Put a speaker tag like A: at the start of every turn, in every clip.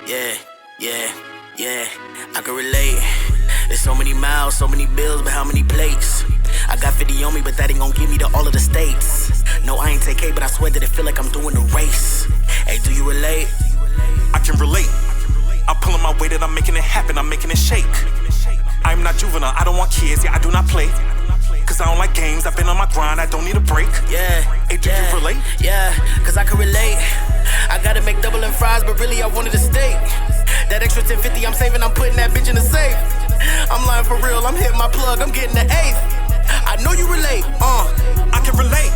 A: Yeah, yeah, yeah, I can relate. There's so many miles, so many bills, but how many plates? I got 50 on me, but that ain't gon' give me all of the states. No, I ain't take K, but I swear that it feel like I'm doing the race. Hey, do you relate?
B: I can relate. I'm pulling my weight and I'm making it happen, I'm making it shake. I'm not juvenile, I don't want kids, yeah, I do not play. Cause I don't like games, I've been on my grind, I don't need a break.
A: Yeah,
B: hey, do you relate?
A: Yeah, cause I can relate. I gotta make double and fries, but really I wanted a steak. That extra 1050 I'm saving, I'm putting that bitch in the safe. I'm lying for real, I'm hitting my plug, I'm getting the eighth. I know you relate,
B: I can relate.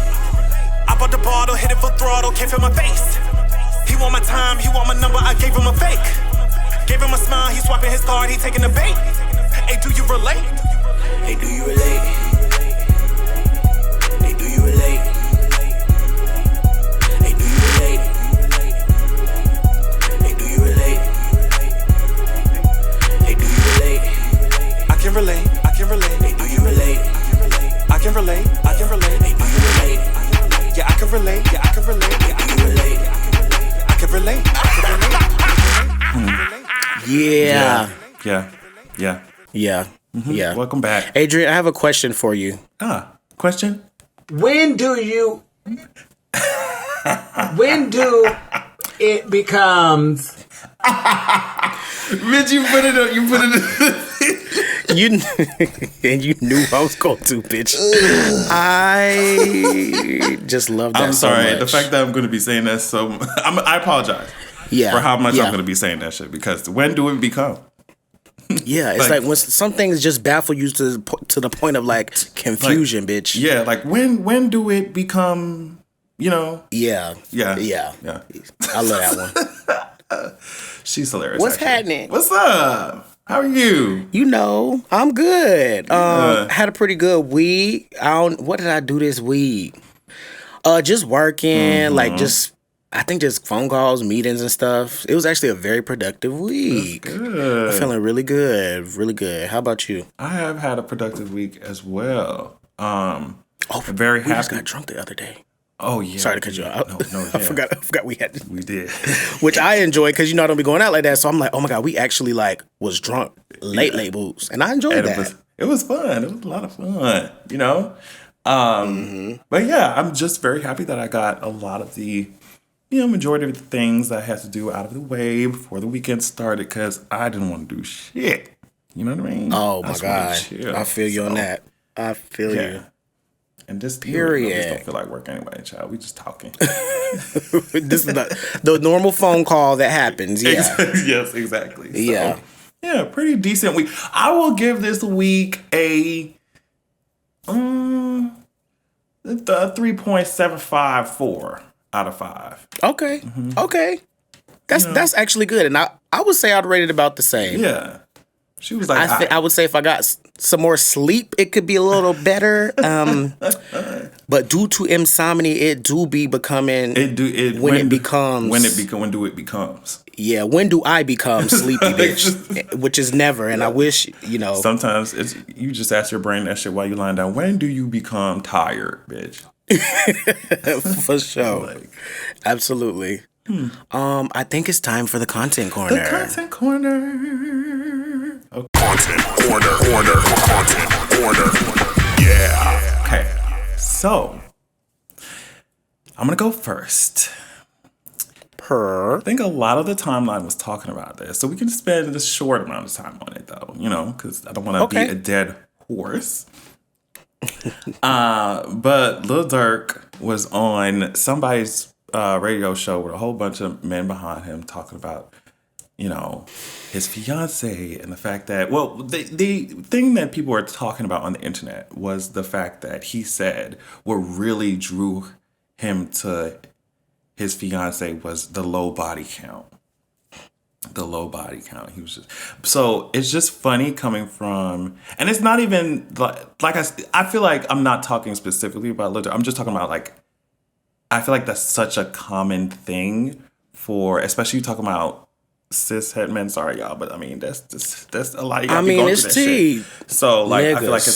B: I bought the bottle, hit it for throttle, can't feel my face. He want my time, he want my number, I gave him a fake. Gave him a smile, he swapping his card, he taking the bait. Hey, do you relate?
A: Hey, do you relate? Hey, do you relate? Hey, do you relate? Hey, do you relate? Hey, do you relate?
B: I can relate, I can relate.
A: Hey, do you relate?
B: I can relate, I can relate.
A: Hey, do you relate?
B: Yeah, I can relate, yeah, I can relate.
A: Hey, do you relate?
B: I can relate, I can relate.
A: Yeah.
B: Yeah.
A: Yeah.
B: Welcome back.
A: Adrian, I have a question for you.
B: Question?
C: When do it becomes
D: Bitch, you put it
A: You and you knew I was going to, bitch. I just love that.
D: I'm sorry.
A: So much.
D: The fact that I'm going to be saying that, I apologize.
A: Yeah.
D: For how much
A: Yeah.
D: I'm going to be saying that shit, because when do it become?
A: Yeah, it's like when some things just baffle you to the point of like confusion, bitch.
D: Yeah, like when do it become,
A: Yeah.
D: Yeah.
A: I love that one.
D: She's hilarious.
A: What's
D: actually.
A: happening?
D: What's up? How are you?
A: You know, I'm good. Had a pretty good week. What did I do this week? Just working, like I think just phone calls, meetings and stuff. It was actually a very productive week.
D: That's good.
A: I'm feeling really good, really good. How about you?
D: I have had a productive week as well.
A: We
D: very happy.
A: just got drunk the other day.
D: Oh yeah.
A: Sorry to cut you off.
D: No,
A: I forgot we had,
D: we did.
A: which I enjoy because I don't be going out like that. So I'm like, oh my god, we actually like was drunk late booze, and I enjoyed that.
D: It was fun. It was a lot of fun. But yeah, I'm just very happy that I got a lot of the majority of the things I had to do out of the way before the weekend started, because I didn't want to do shit. You know what I mean?
A: Oh my god, I feel you on that. I feel you.
D: And this
A: period.
D: I just don't feel like work anyway, child. We just talking.
A: This is the normal phone call that happens. Yeah.
D: Yes, exactly. So,
A: yeah,
D: pretty decent week. I will give this week a 3.754 out of 5.
A: Okay. Okay. That's actually good, and I would say I'd rate it about the same.
D: Yeah. She was like,
A: I would say if I got some more sleep, it could be a little better. But due to insomnia, it do be becoming. When do it becomes? Yeah, when do I become sleepy, bitch? Which is never, and I wish
D: Sometimes you just ask your brain that shit while you lying down. When do you become tired, bitch?
A: For sure, absolutely. I think it's time for the content corner.
D: The content corner.
B: Okay. Content corner. Yeah.
D: Okay. So, I'm going to go first. I think a lot of the timeline was talking about this. So we can spend a short amount of time on it, though, because I don't want to be a dead horse. But Lil Durk was on somebody's radio show with a whole bunch of men behind him talking about, his fiance, and the fact that, the thing that people were talking about on the internet was the fact that he said what really drew him to his fiance was the low body count. The low body count. He was just, so it's just funny coming from, and it's not even like I feel like I'm not talking specifically about Lil Durk. I'm just talking about I feel like that's such a common thing for, especially you talking about cishet men. Sorry, y'all, but I mean that's a lot. You gotta be going through that shit. So I feel like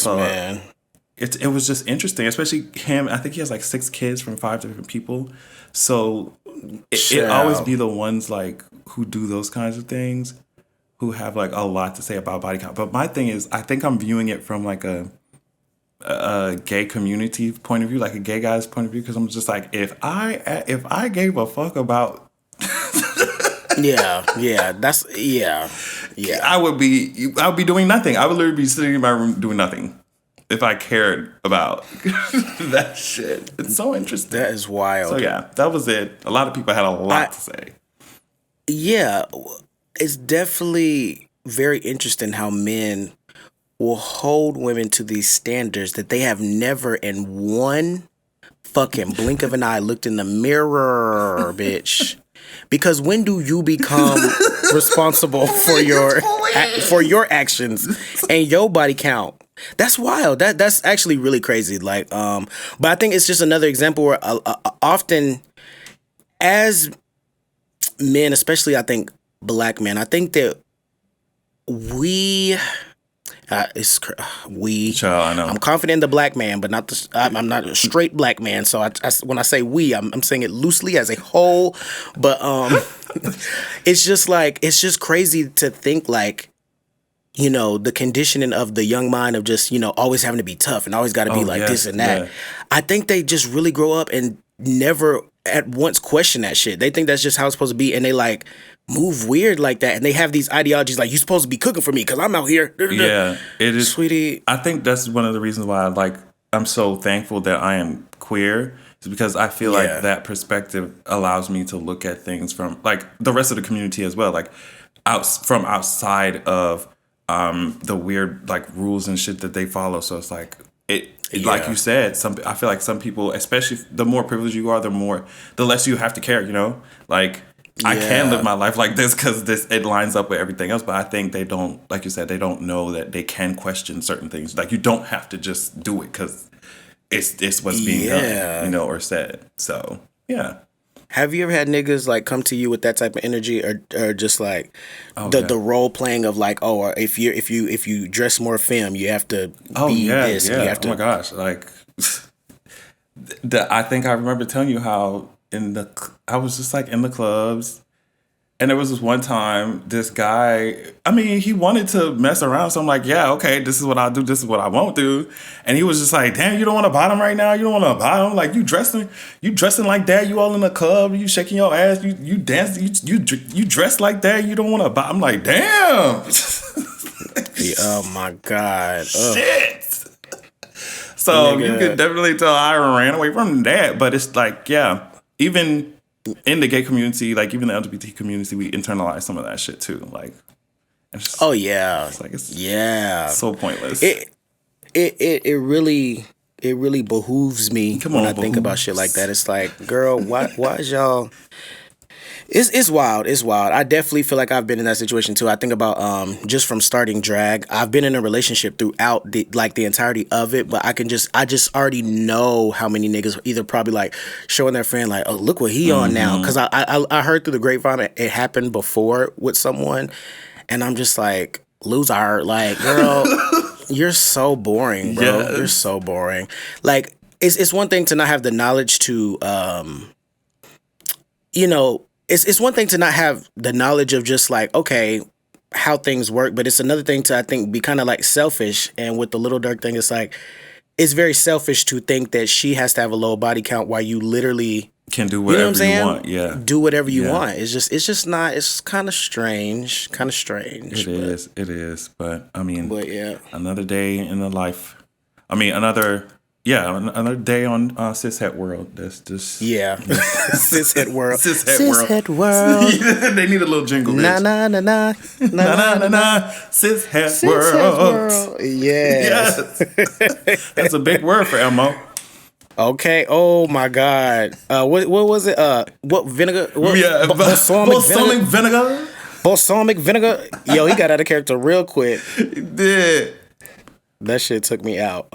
D: it was just interesting, especially him. I think he has 6 kids from 5 different people. So it always be the ones who do those kinds of things, who have like a lot to say about body count. But my thing is, I think I'm viewing it from like a gay community point of view, like a gay guy's point of view, because I'm just like, if I gave a fuck about I would be doing nothing. I would literally be sitting in my room doing nothing if I cared about that shit. It's so interesting.
E: That is wild.
D: So yeah, that was it. A lot of people had a lot to say.
E: Yeah, it's definitely very interesting how men will hold women to these standards that they have never in one fucking blink of an eye looked in the mirror, bitch. Because when do you become responsible for your actions and your body count? That's wild. That's actually really crazy. Like, but I think it's just another example where often as men, especially I think black men, I think that we.
D: Child, I know.
E: I'm confident in the black man, but I'm not a straight black man. So when I say we, I'm saying it loosely as a whole. But it's just crazy to think like, you know, the conditioning of the young mind of just, you know, always having to be tough and always got to be this and that. Yeah. I think they just really grow up and never at once question that shit. They think that's just how it's supposed to be, and they like move weird like that, and they have these ideologies like, you're supposed to be cooking for me because I'm out here.
D: Yeah, it is,
E: sweetie.
D: I think that's one of the reasons why I'm so thankful that I am queer, is because I feel like that perspective allows me to look at things from like the rest of the community as well, like from outside of the weird like rules and shit that they follow. So it's like like you said, I feel like some people, especially the more privileged you are, the less you have to care, you know? Like, I can live my life like this because it lines up with everything else. But I think they don't, like you said, they don't know that they can question certain things. Like, you don't have to just do it because it's what's being done, you know, or said. So, yeah.
E: Have you ever had niggas like come to you with that type of energy, or just like the role playing of like, or if you dress more femme, you have to be this.
D: Yeah.
E: You have to...
D: Oh my gosh, like I think I remember telling you how I was just like in the clubs, and there was this one time this guy, I mean, he wanted to mess around, so I'm like, yeah, okay, this is what I'll do, this is what I won't do. And he was just like, damn, you don't want to bottom right now? You don't want to bottom? Like, you dressing like that, you all in the club, you shaking your ass, you dancing, you dress like that, you don't want to bottom? I'm like, damn.
E: Oh my God.
D: Shit. So you could definitely tell I ran away from that, but it's like, yeah, even in the gay community, like even the LGBT community, we internalize some of that shit too. Like, it's just, it's so pointless.
E: It really behooves me I think about shit like that. It's like, girl, why is y'all? It's wild. It's wild. I definitely feel like I've been in that situation too. I think about just from starting drag, I've been in a relationship throughout the entirety of it, but I just already know how many niggas either probably like showing their friend like, oh, look what he on now, because I heard through the grapevine it happened before with someone, and I'm just like, loser, like, girl, you're so boring, bro. Yes. You're so boring. Like, it's one thing to not have the knowledge to you know. It's one thing to not have the knowledge of just like, okay, how things work, but it's another thing to, I think, be kind of like selfish. And with the Little Dirk thing, it's like, it's very selfish to think that she has to have a low body count while you literally
D: can do whatever you want. Yeah,
E: do whatever you want. It's just not. It's kind of strange.
D: It is. But I mean, another day in the life. I mean, another day on cishet world. That's just
E: cishet world.
D: Cishet world. They need a little jingle.
E: Na na na na na na na.
D: Cishet world.
E: Yes.
D: That's a big word for Elmo.
E: Okay. Oh my God. What was it? What vinegar?
D: Balsamic vinegar.
E: Balsamic vinegar. Yo, he got out of character real quick.
D: He did.
E: That shit took me out.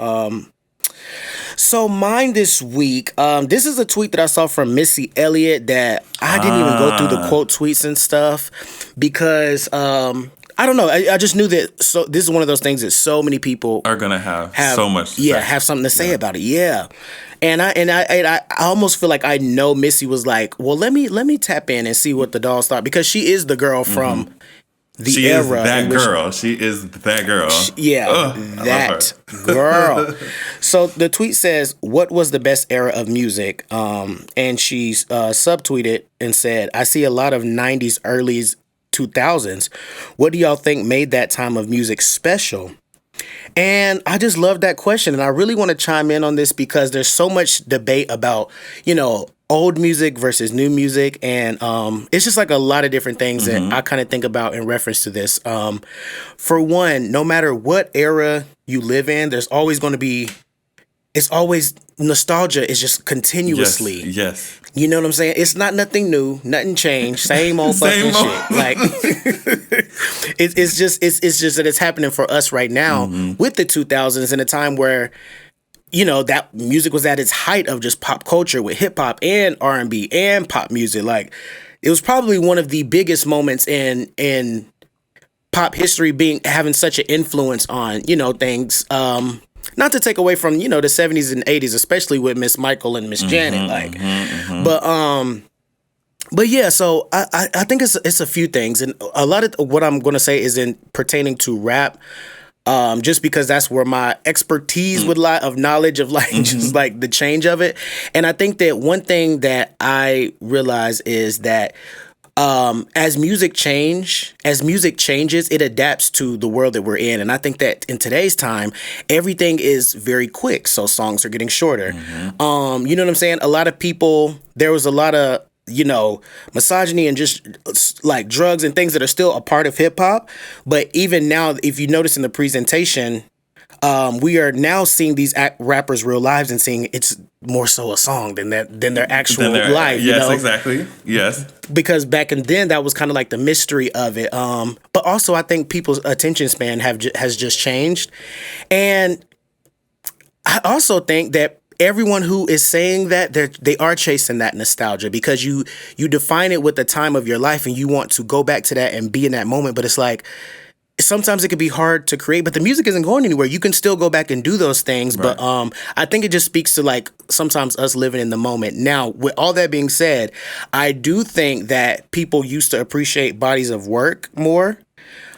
E: So mine this week, this is a tweet that I saw from Missy Elliott that I didn't even go through the quote tweets and stuff because I I don't know. I just knew that. So this is one of those things that so many people
D: are gonna have so much. To
E: yeah,
D: say.
E: have something to say about it. Yeah, and I almost feel like I know Missy was like, well, let me tap in and see what the dolls thought, because she is the girl from the era.
D: Is that girl. She is that girl.
E: That girl. So the tweet says, "What was the best era of music?" And she subtweeted and said, "I see a lot of '90s, early 2000s. What do y'all think made that time of music special?" And I just love that question, and I really want to chime in on this because there's so much debate about, old music versus new music, and it's just like a lot of different things that I kind of think about in reference to this. For one, no matter what era you live in, there's always going to be, it's always nostalgia is just continuously.
D: Yes.
E: You know what I'm saying? It's not nothing new, nothing changed, same old fucking shit. Like it's just that it's happening for us right now with the 2000s, in a time where that music was at its height of just pop culture with hip hop and R&B and pop music. Like, it was probably one of the biggest moments in pop history, having such an influence on things. Not to take away from the 70s and 80s, especially with Miss Michael and Miss Janet. But yeah. So I think it's a few things, and a lot of what I'm going to say is pertaining to rap. Just because that's where my expertise would lie, of knowledge of just like the change of it. And I think that one thing that I realize is that as music changes, it adapts to the world that we're in. And I think that in today's time, everything is very quick. So songs are getting shorter. You know what I'm saying? A lot of people, there was a lot of misogyny and just like drugs and things that are still a part of hip hop. But even now, if you notice in the presentation, we are now seeing these rappers' real lives and seeing it's more so a song than their actual life.
D: Yes, exactly. Yes.
E: Because back then, that was kind of like the mystery of it. But also, I think people's attention span has just changed. And I also think that everyone who is saying that, they are chasing that nostalgia, because you define it with the time of your life and you want to go back to that and be in that moment. But it's like, sometimes it can be hard to create, but the music isn't going anywhere. You can still go back and do those things. Right. But I think it just speaks to like sometimes us living in the moment. Now, with all that being said, I do think that people used to appreciate bodies of work more.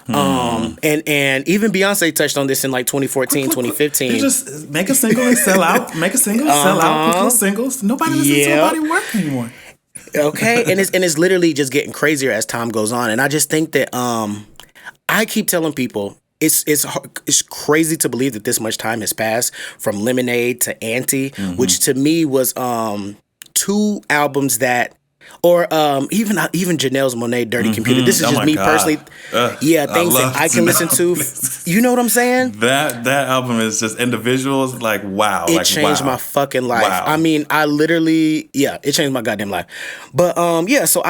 E: And even Beyonce touched on this in like 2014, 2015.
D: Just make a single and sell out. Make a single, sell out. Put singles. Nobody listens to nobody work anymore.
E: Okay, and it's literally just getting crazier as time goes on. And I just think that I keep telling people it's crazy to believe that this much time has passed from Lemonade to Auntie, which to me was 2 albums that. Or even Janelle's Monáe Dirty Computer. This is just me personally. Things that I can listen to. You know what I'm saying?
D: That album is just individuals like wow.
E: It changed my fucking life.
D: Wow.
E: I mean, I literally it changed my goddamn life. But so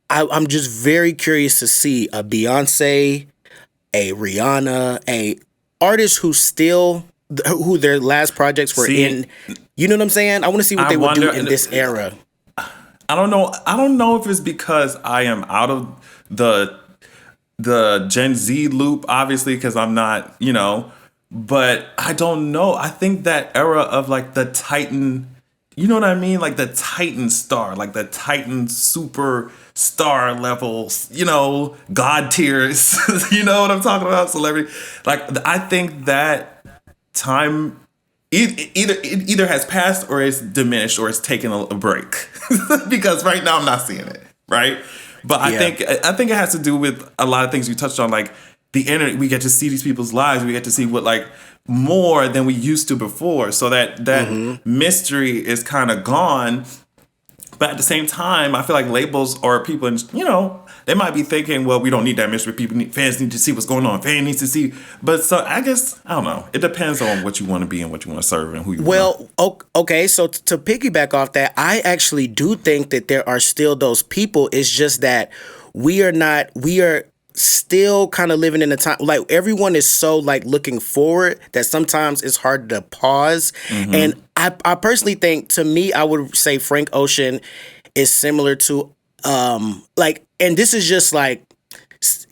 E: I'm just very curious to see a Beyonce, a Rihanna, a artist who their last projects were in. You know what I'm saying? I want to see what they would do in this era.
D: I don't know if it's because I am out of the Gen Z loop, obviously, because I'm not, but I don't know. I think that era of like the Titan, you know what I mean? Like the Titan star, like the Titan super star levels, God tiers, you know what I'm talking about? Celebrity. Like, I think that time it either has passed or it's diminished or it's taken a break because right now I'm not seeing it, right? But I think it has to do with a lot of things you touched on, like the internet. We get to see these people's lives. We get to see what like more than we used to before. So that mystery is kind of gone. But at the same time, I feel like labels or people, they might be thinking, well, we don't need that mystery. Fans need to see what's going on. Fans need to see. But so I guess, I don't know. It depends on what you want to be and what you want to serve and who you want.
E: Well, okay. So to piggyback off that, I actually do think that there are still those people. It's just that we are still kind of living in a time, like everyone is so like looking forward that sometimes it's hard to pause. And I personally think, to me, I would say Frank Ocean is similar to and this is just like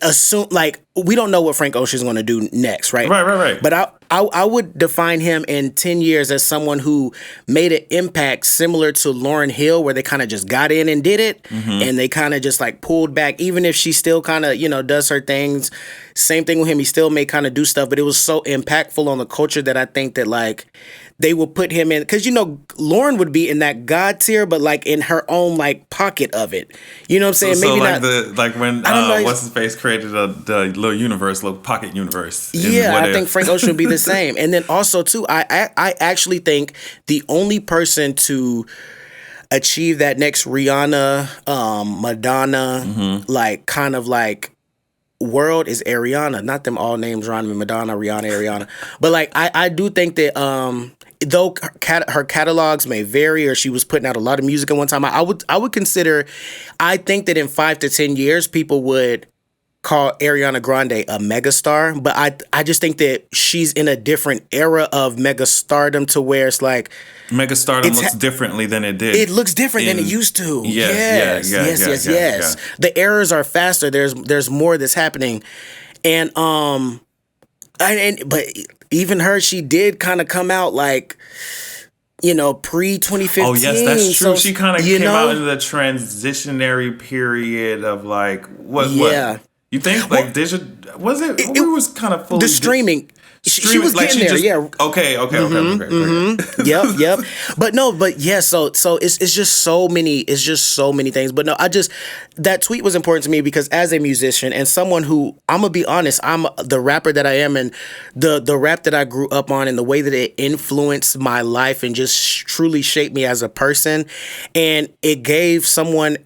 E: assume, like, we don't know what Frank Ocean's going to do next, right?
D: Right.
E: But I would define him in 10 years as someone who made an impact similar to Lauryn Hill, where they kind of just got in and did it, and they kind of just like pulled back, even if she still kind of, does her things. Same thing with him. He still may kind of do stuff, but it was so impactful on the culture that I think that, like, they will put him in, because Lauren would be in that God tier, but like in her own like pocket of it. You know what I'm saying?
D: So
E: maybe
D: like
E: not.
D: when what's his face created the little pocket universe.
E: Yeah, I think Frank Ocean would be the same. And then also too, I actually think the only person to achieve that next Rihanna, Madonna, like kind of like world is Ariana. Not them all names rhyming, Madonna, Rihanna, Ariana. But like I do think that though her catalogs may vary, or she was putting out a lot of music at one time, I would consider, I think that in 5 to 10 years people would call Ariana Grande a megastar, but I just think that she's in a different era of megastardom, to where it's like
D: megastardom looks differently than it did.
E: It looks different than it used to. Yes. The eras are faster. There's more that's happening, and but even her, she did kind of come out like, pre 2015.
D: Oh yes, that's true. So, she kind of came out into the transitionary period of like what? You think like digital? Was it? It was kind of fully
E: the streaming. She was getting there, yeah.
D: Okay.
E: Yep. But yeah. So it's just so many. It's just so many things. But no, that tweet was important to me because as a musician and someone who, I'm gonna be honest, I'm the rapper that I am, and the rap that I grew up on, and the way that it influenced my life and just truly shaped me as a person, and it gave someone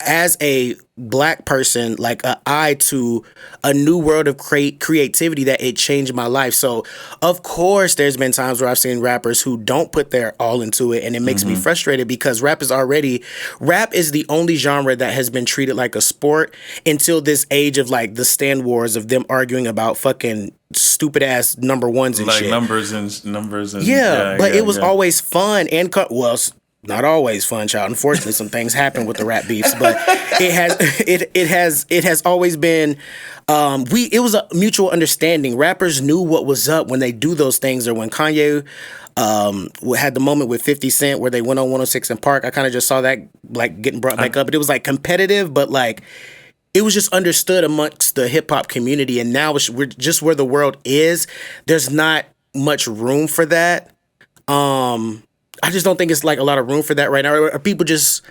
E: as a Black person like an eye to a new world of creativity that it changed my life. So of course there's been times where I've seen rappers who don't put their all into it, and it makes me frustrated because rap is the only genre that has been treated like a sport until this age of like the stand wars of them arguing about fucking stupid ass number ones and
D: like
E: shit.
D: numbers and
E: but it was always fun and not always fun, child. Unfortunately, some things happen with the rap beefs, but it has always been. It was a mutual understanding. Rappers knew what was up when they do those things, or when Kanye had the moment with 50 Cent where they went on 106 in Park. I kind of just saw that like getting brought back up, but it was like competitive, but like it was just understood amongst the hip hop community. And now we're just where the world is. There's not much room for that. I just don't think it's like a lot of room for that right now. Or people just,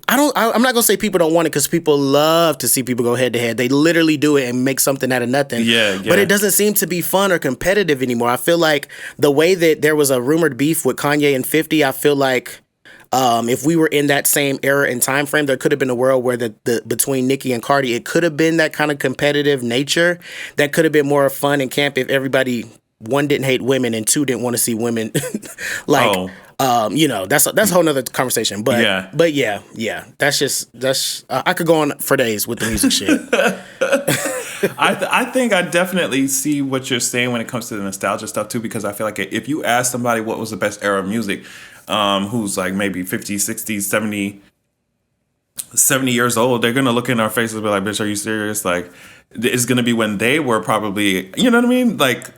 E: I'm not gonna say people don't want it, because people love to see people go head to head. They literally do it and make something out of nothing.
D: Yeah.
E: But it doesn't seem to be fun or competitive anymore. I feel like the way that there was a rumored beef with Kanye and 50, I feel like if we were in that same era and time frame, there could have been a world where the between Nicki and Cardi, it could have been that kind of competitive nature that could have been more fun and camp if everybody, one, didn't hate women, and two, didn't want to see women like. That's a whole nother conversation. But yeah. That's I could go on for days with the music shit.
D: I think I definitely see what you're saying when it comes to the nostalgia stuff too, because I feel like if you ask somebody what was the best era of music, who's like maybe 50, 60, 70 years old, they're gonna look in our faces and be like, bitch, are you serious? Like, it's gonna be when they were probably, you know what I mean? Like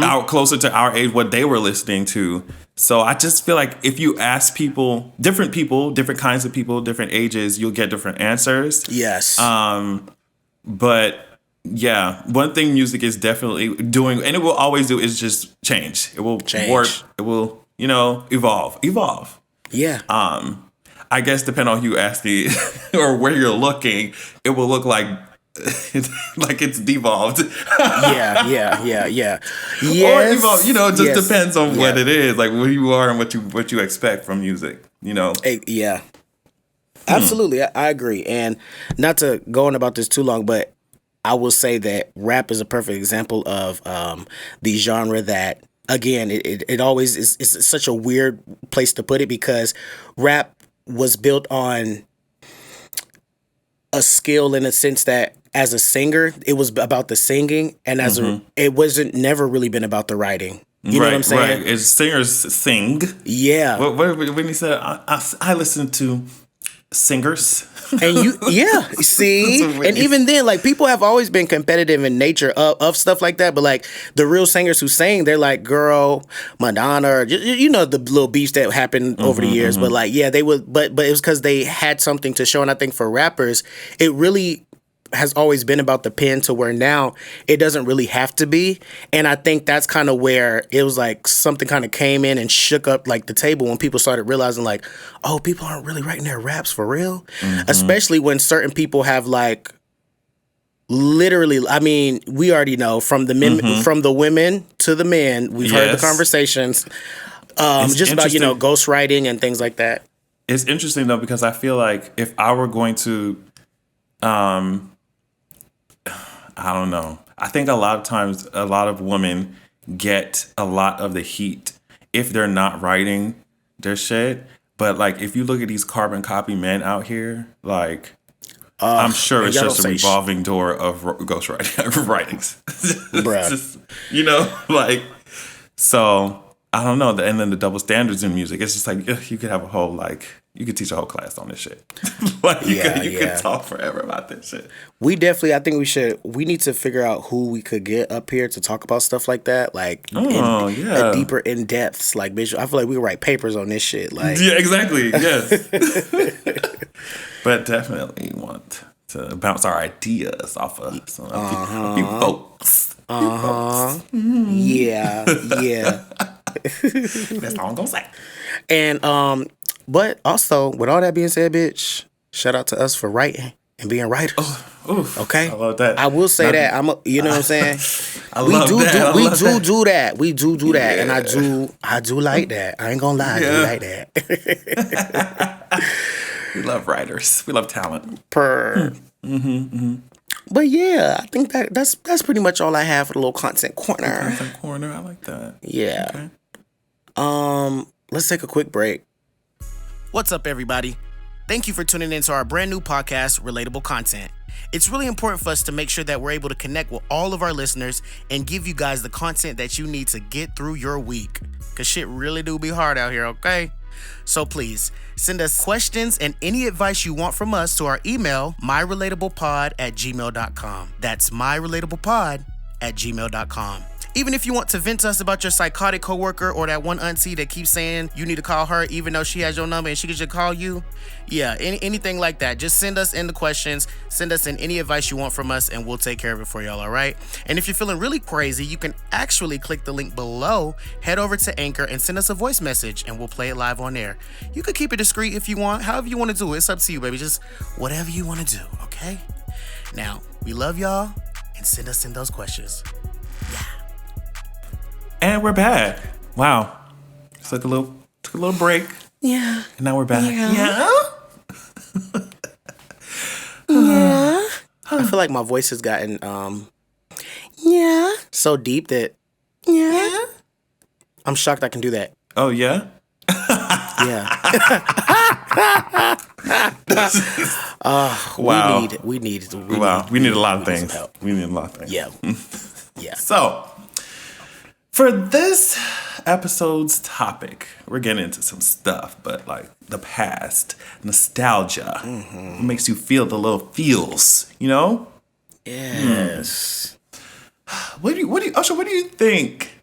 D: out closer to our age, what they were listening to. So I just feel like if you ask people, different kinds of people, different ages, you'll get different answers.
E: Yes.
D: But yeah, one thing music is definitely doing, and it will always do, is just change. It will warp. It will, evolve.
E: Yeah.
D: I guess depending on who you ask or where you're looking, it will look like it's devolved.
E: yeah.
D: Yes. Or evolved, it just depends on what it is, like who you are and what you expect from music,
E: Yeah. Absolutely. I agree. And not to go on about this too long, but I will say that rap is a perfect example of the genre that, again, it always is. It's such a weird place to put it, because rap was built on a skill in a sense that as a singer, it was about the singing, and it wasn't never really been about the writing. You know what I'm saying?
D: Right. As singers sing.
E: Yeah.
D: When he said, I listen to singers.
E: And see, and even then, like, people have always been competitive in nature of stuff like that. But like the real singers who sang, they're like, girl, Madonna, or you know, the little beefs that happened over the years. But like, yeah, they would, but it was because they had something to show. And I think for rappers, it really has always been about the pen, to where now it doesn't really have to be. And I think that's kind of where it was like something kind of came in and shook up like the table when people started realizing like, oh, people aren't really writing their raps for real. Especially when certain people have like literally, I mean, we already know from the men, from the women to the men, we've heard the conversations just about, you know, ghostwriting and things like that.
D: It's interesting though, because I feel like if I were going to I don't know. I think a lot of times, a lot of women get a lot of the heat if they're not writing their shit. But like, if you look at these carbon copy men out here, like, I'm sure it's just a revolving door of ghostwriting writings.
E: Bruh.
D: Just, you know, like, so I don't know. And then the double standards in music. It's just like, you could have a whole, like, you could teach a whole class on this shit. Like, you could talk forever about this shit.
E: We definitely, I think we need to figure out who we could get up here to talk about stuff like that. Like, a deeper in depths. Like, bitch, I feel like we could write papers on this shit. Like,
D: yeah, exactly. Yes. But definitely want to bounce our ideas off of a few folks.
E: Yeah.
D: That's all I'm gonna say.
E: And, but also, with all that being said, bitch, shout out to us for writing and being writers. Okay,
D: I love that.
E: I will say that you know what I'm saying.
D: We do
E: that. We do that, and I do like that. I ain't gonna lie, I do like that.
D: We love writers. We love talent.
E: But yeah, I think that's pretty much all I have for the little content corner.
D: Content corner, I like that.
E: Yeah. Okay. Let's take a quick break. What's up, everybody? Thank you for tuning in to our brand new podcast, Relatable Content. It's really important for us to make sure that we're able to connect with all of our listeners and give you guys the content that you need to get through your week. Because shit really do be hard out here, okay? So please, send us questions and any advice you want from us to our email, myrelatablepod@gmail.com. That's myrelatablepod@gmail.com. Even if you want to vent to us about your psychotic coworker or that one auntie that keeps saying you need to call her even though she has your number and she could just call you. Yeah, anything like that. Just send us in the questions, send us in any advice you want from us, and we'll take care of it for y'all, all right? And if you're feeling really crazy, you can actually click the link below, head over to Anchor, and send us a voice message, and we'll play it live on air. You could keep it discreet if you want, however you want to do it. It's up to you, baby. Just whatever you want to do, okay? Now, we love y'all, and send us in those questions.
D: And we're back. Wow. Just took a little break.
E: Yeah.
D: And now we're back.
E: Yeah. I feel like my voice has gotten so deep that I'm shocked I can do that.
D: Oh yeah?
E: Yeah.
D: Wow.
E: We need a
D: lot of things. We need a lot of things.
E: Yeah. Yeah.
D: So, for this episode's topic, we're getting into some stuff, but like the past, nostalgia. It makes you feel the little feels, you know?
E: Yes.
D: What do you think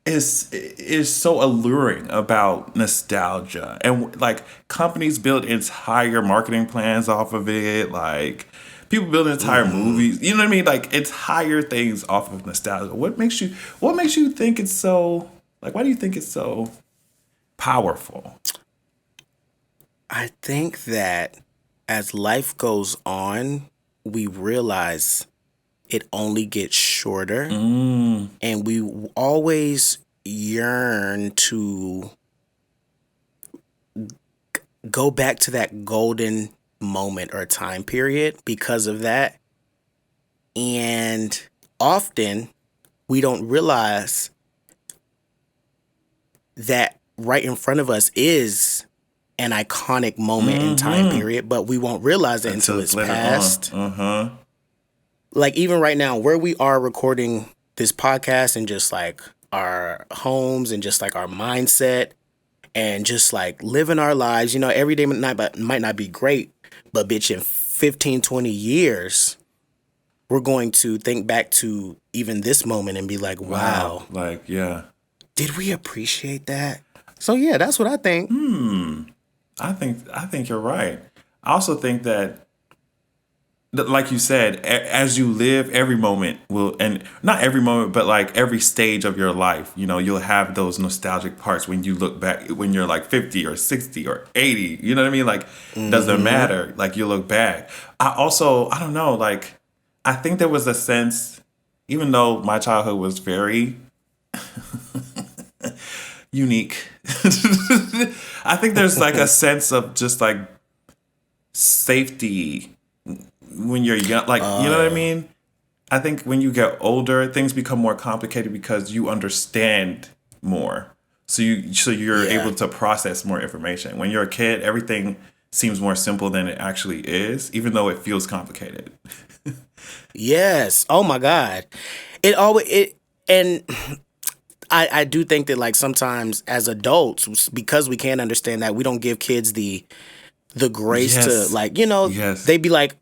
D: is so alluring about nostalgia? And like companies build entire marketing plans off of it, like people build entire movies, you know what I mean? Like entire things off of nostalgia. What makes you think it's so, like, why do you think it's so powerful?
E: I think that as life goes on, we realize it only gets shorter, and we always yearn to go back to that golden moment or time period because of that. And often we don't realize that right in front of us is an iconic moment in time period, but we won't realize it until it's past. Like even right now, where we are recording this podcast and just like our homes and just like our mindset, and just like living our lives. You know, every day might not be great, but bitch, in 15, 20 years, we're going to think back to even this moment and be like, wow.
D: Like, yeah.
E: Did we appreciate that? So yeah, that's what I think.
D: I think you're right. I also think that like you said, as you live, every moment will, and not every moment, but like every stage of your life, you know, you'll have those nostalgic parts when you look back, when you're like 50 or 60 or 80, you know what I mean? Like, doesn't matter. Like, you look back. I don't know, like, I think there was a sense, even though my childhood was very unique, I think there's like a sense of just like safety when you're young, like, you know what I mean? I think when you get older, things become more complicated because you understand more. So you're able to process more information. When you're a kid, everything seems more simple than it actually is, even though it feels complicated.
E: Yes. Oh my God. And I do think that like sometimes as adults, because we can't understand that, we don't give kids the grace to, like, you know, they be like,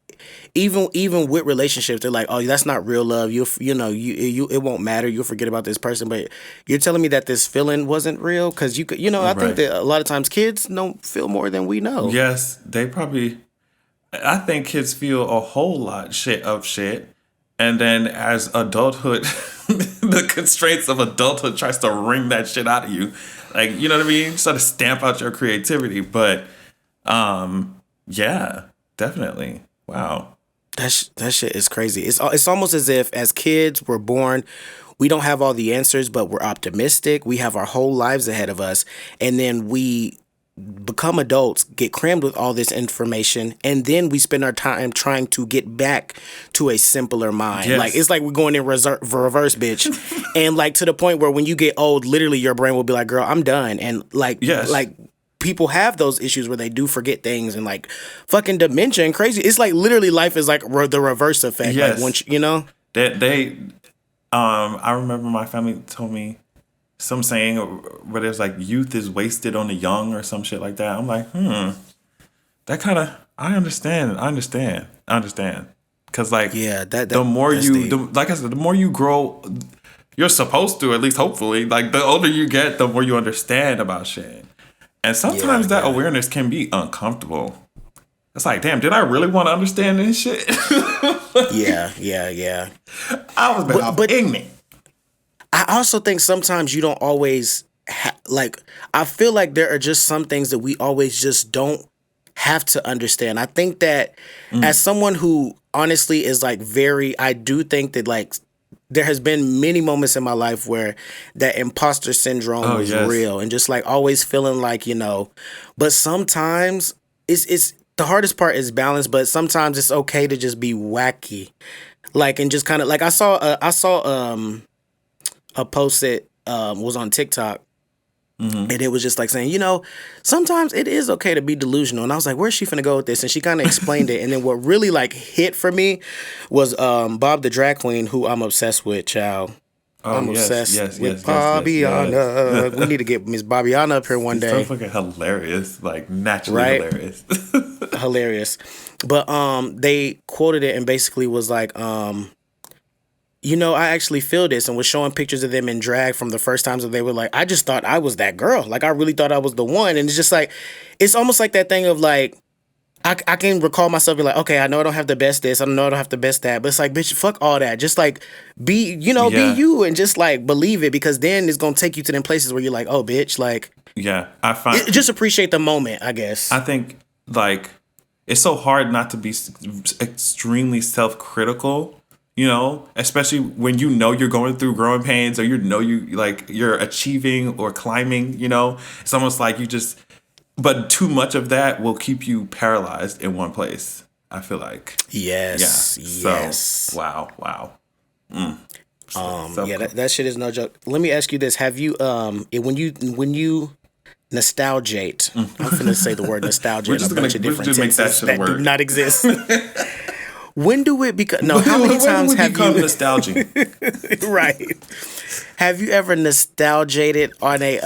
E: even with relationships, they're like, oh, that's not real love. You it won't matter. You'll forget about this person. But you're telling me that this feeling wasn't real? Because you could, you know, I think that a lot of times kids don't feel more than we know.
D: Yes, I think kids feel a whole lot of shit. And then as adulthood, the constraints of adulthood tries to wring that shit out of you. Like, you know what I mean? Sort of stamp out your creativity. But yeah, definitely. Wow.
E: That shit is crazy. It's almost as if as kids we're born, we don't have all the answers, but we're optimistic. We have our whole lives ahead of us, and then we become adults, get crammed with all this information, and then we spend our time trying to get back to a simpler mind.
D: Yes.
E: Like, it's like we're going in reverse, bitch. And like, to the point where when you get old, literally your brain will be like, girl, I'm done. And like, like, people have those issues where they do forget things, and like fucking dementia and crazy. It's like literally life is like the reverse effect.
D: Yes.
E: Like, once you know,
D: I remember my family told me some saying where there's like youth is wasted on the young or some shit like that. I'm like, that kind of, I understand. Cause like, the more like I said, the more you grow, you're supposed to, at least hopefully, like the older you get, the more you understand about shit. And sometimes that awareness can be uncomfortable. It's like, damn, did I really want to understand this shit?
E: Yeah.
D: I was ignorant.
E: I also think sometimes you don't always like. I feel like there are just some things that we always just don't have to understand. I think that as someone who honestly is like I do think that like there has been many moments in my life where that imposter syndrome was real, and just like always feeling like, you know, but sometimes it's the hardest part is balance, but sometimes it's okay to just be wacky. Like, and just kind of like, I saw a post that was on TikTok, and it was just like saying, you know, sometimes it is okay to be delusional. And I was like, where's she finna go with this? And she kind of explained it. And then what really like hit for me was Bob the drag queen, who I'm obsessed with, child. I'm obsessed with Bobbiana. We need to get Miss Bobbiana up here one day.
D: So fucking hilarious, like naturally hilarious.
E: Hilarious. But they quoted it and basically was like, you know, I actually feel this, and was showing pictures of them in drag from the first times that they were like, I just thought I was that girl. Like, I really thought I was the one. And it's just like, it's almost like that thing of like, I can recall myself being like, okay, I know I don't have the best this, I know I don't have the best that, but it's like, bitch, fuck all that. Just like, be you, and just like believe it, because then it's gonna take you to them places where you're like, oh, bitch, like, just appreciate the moment, I guess.
D: I think like it's so hard not to be extremely self-critical, you know, especially when you know you're going through growing pains, or you know you're achieving or climbing, you know. It's almost like but too much of that will keep you paralyzed in one place, I feel like.
E: Yes.
D: So, wow.
E: That shit is no joke. Let me ask you this: have you when you nostalgiate? I'm gonna say the word nostalgia in a bunch of different tenses that do not exist. When do it become? No, how many times have you
D: nostalgic?
E: Right. Have you ever nostalgiated on a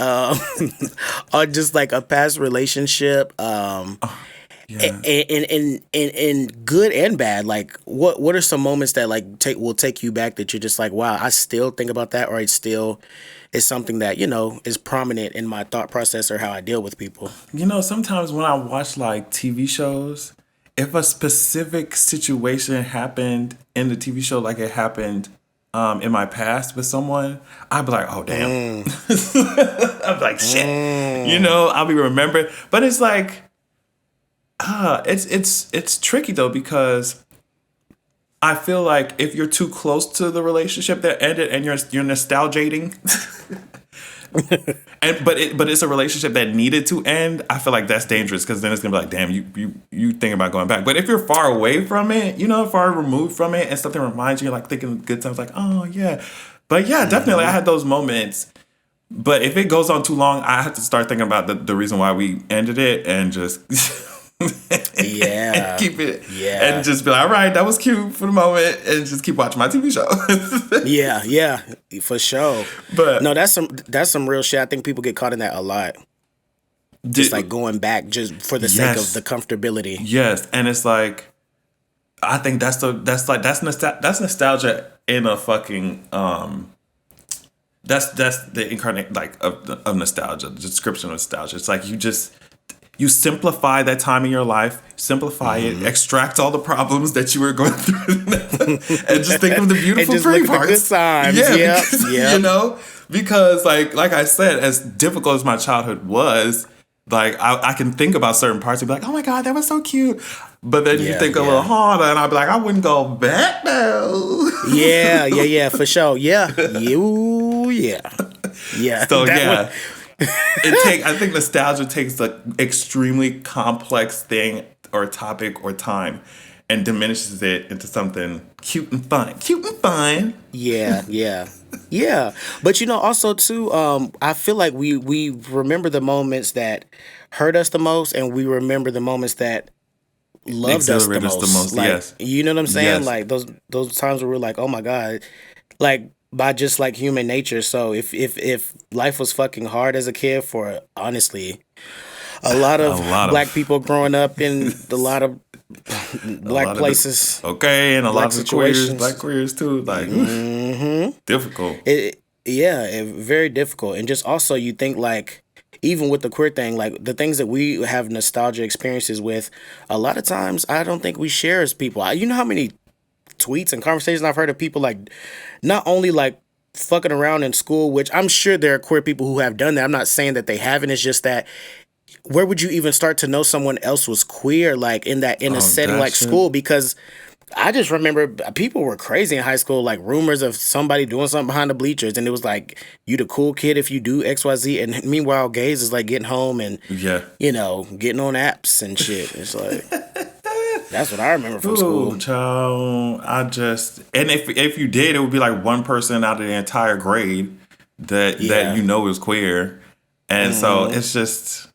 E: on just like a past relationship?
D: Yeah.
E: In good and bad. Like what are some moments that like will take you back that you're just like, wow, I still think about that, or it still is something that, you know, is prominent in my thought process or how I deal with people.
D: You know, sometimes when I watch like TV shows, if a specific situation happened in the TV show, like it happened in my past with someone, I'd be like, oh damn. I'd be like, shit. You know, I'll be remembered. But it's like, it's tricky though, because I feel like if you're too close to the relationship that ended and you're nostalgiating, but it's a relationship that needed to end, I feel like that's dangerous, because then it's gonna be like, damn, you think about going back. But if you're far away from it, you know, far removed from it, and something reminds you, like thinking of good times, like, oh yeah. But yeah, definitely I had those moments. But if it goes on too long, I have to start thinking about the reason why we ended it, and just
E: Yeah.
D: and keep it.
E: Yeah.
D: And just be like, all right, that was cute for the moment, and just keep watching my TV show.
E: Yeah, for sure.
D: But
E: no, that's some real shit. I think people get caught in that a lot. Just like going back just for the sake of the comfortability.
D: Yes, and it's like, I think that's nostalgia in a fucking that's the incarnate like of nostalgia, the description of nostalgia. It's like you simplify that time in your life, simplify it, extract all the problems that you were going through, and just think of the beautiful,
E: and just
D: pretty
E: look at the
D: parts.
E: good times.
D: Yeah,
E: Yeah.
D: You know, because like I said, as difficult as my childhood was, like I can think about certain parts and be like, oh my God, that was so cute. But then you think a little harder, and I'll be like, I wouldn't go back now.
E: Yeah, for sure. Yeah.
D: So I think nostalgia takes an extremely complex thing or topic or time and diminishes it into something cute and fun.
E: Yeah. But you know, also too, I feel like we remember the moments that hurt us the most, and we remember the moments that loved us the most. Like,
D: yes.
E: You know what I'm saying?
D: Yes.
E: Like those times where we're like, oh my God, like by just like human nature. So if life was fucking hard as a kid for honestly a lot of black people growing up in a lot of black places.
D: And a lot of
E: situations.
D: black queers too. Like difficult.
E: Very difficult. And just also you think like, even with the queer thing, like the things that we have nostalgia experiences with, a lot of times I don't think we share as people. You know how many tweets and conversations I've heard of people like not only like fucking around in school, which I'm sure there are queer people who have done that. I'm not saying that they haven't. It's just that where would you even start to know someone else was queer, like in a setting like school? Because I just remember people were crazy in high school, like rumors of somebody doing something behind the bleachers, and it was like, you the cool kid if you do XYZ, and meanwhile gays is like getting home and you know, getting on apps and shit. It's like that's what I remember from school.
D: Child, and if you did, it would be like one person out of the entire grade that you know is queer, and so it's just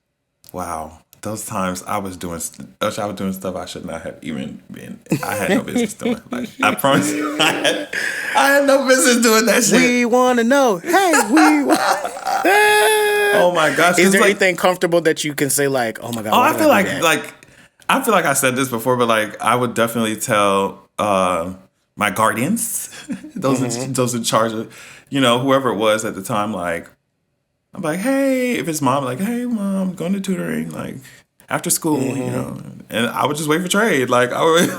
D: wow. Those times I was doing stuff I should not have even been. I had no business doing. Like I promise you, I had no business doing that shit.
E: We want to know. Hey,
D: oh my gosh!
E: Is there anything comfortable that you can say like, oh my God?
D: I feel like I said this before, but like I would definitely tell my guardians, those in charge of, you know, whoever it was at the time, like. I'm like, hey, if it's mom, like, hey, mom, going to tutoring, like, after school, you know. And I would just wait for trade. Like, I would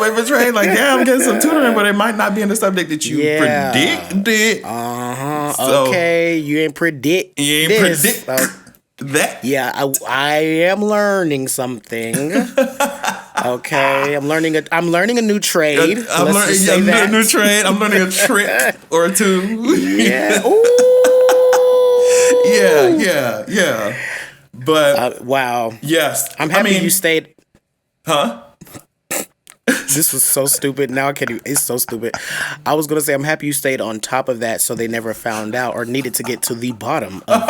D: wait for trade. Like, yeah, I'm getting some tutoring, but it might not be in the subject that you predicted.
E: So, okay, you ain't predict
D: that.
E: Yeah, I am learning something. Okay, I'm learning a new trade.
D: I'm learning a new trade. I'm learning a trick or two.
E: Yeah. Ooh.
D: Yeah. But
E: wow.
D: Yes.
E: I'm happy you stayed.
D: Huh?
E: This was so stupid. Now I can't even. It's so stupid. I was gonna say I'm happy you stayed on top of that, so they never found out or needed to get to the bottom of it.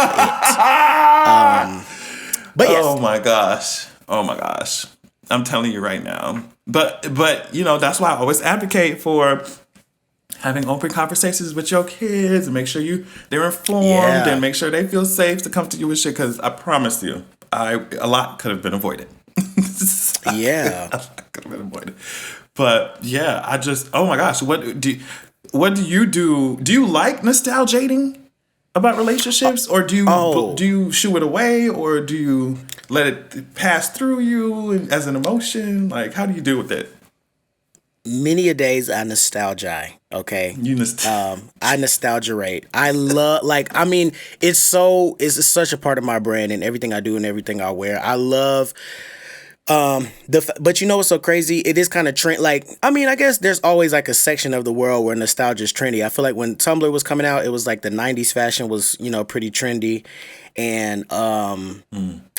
E: But yes.
D: Oh my gosh. I'm telling you right now. But that's why I always advocate for having open conversations with your kids and make sure they're informed and make sure they feel safe to come to you with shit. Because I promise you, a lot could have been avoided.
E: Yeah,
D: a lot could have been avoided. But yeah, oh my gosh, what do you do? Do you like nostalgiating about relationships, or do you shoo it away, or do you let it pass through you as an emotion? Like, how do you deal with it?
E: Many a days I nostalgia. Okay, I nostalgia. I love, it's such a part of my brand and everything I do and everything I wear. I love. But you know what's so crazy? It is kind of trend. I guess there's always like a section of the world where nostalgia is trendy. I feel like when Tumblr was coming out, it was like the 90s fashion was, pretty trendy. And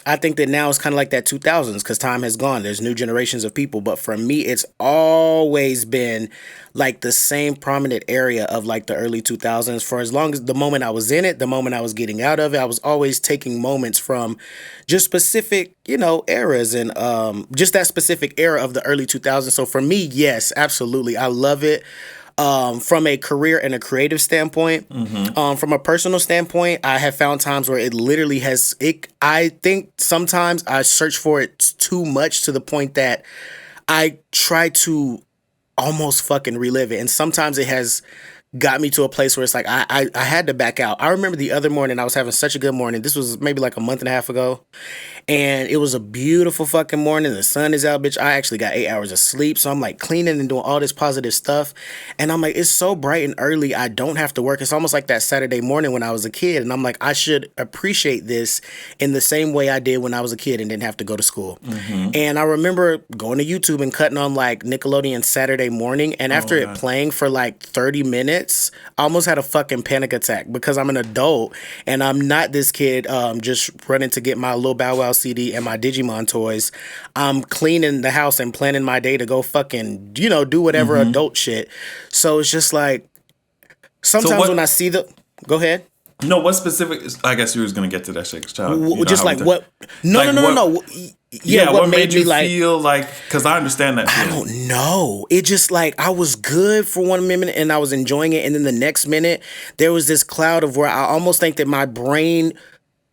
E: I think that now it's kind of like that 2000s because time has gone. There's new generations of people. But for me, it's always been like the same prominent area of like the early 2000s. For as long as the moment I was in it, the moment I was getting out of it, I was always taking moments from just specific, eras and just that specific era of the early 2000s. So for me, yes, absolutely. I love it. From a career and a creative standpoint, from a personal standpoint, I have found times where it literally has. I think sometimes I search for it too much to the point that I try to almost fucking relive it, and sometimes it has got me to a place where it's like I had to back out. I remember the other morning I was having such a good morning. This was maybe like a month and a half ago. And it was a beautiful fucking morning. The sun is out, bitch. I actually got 8 hours of sleep. So I'm like cleaning and doing all this positive stuff. And I'm like, it's so bright and early. I don't have to work. It's almost like that Saturday morning when I was a kid. And I'm like, I should appreciate this in the same way I did when I was a kid and didn't have to go to school. And I remember going to YouTube and cutting on like Nickelodeon Saturday morning. And after it playing for like 30 minutes, I almost had a fucking panic attack because I'm an adult and I'm not this kid just running to get my Lil Bow Wow CD and my Digimon toys. I'm cleaning the house and planning my day to go fucking, do whatever adult shit. So it's just like, sometimes when I see go ahead.
D: No, what specific, I guess you was going to get to that shit.
E: Just like what? No. Yeah,
D: what made you feel like, because I understand that feeling.
E: I don't know. It just like, I was good for 1 minute and I was enjoying it. And then the next minute, there was this cloud of where I almost think that my brain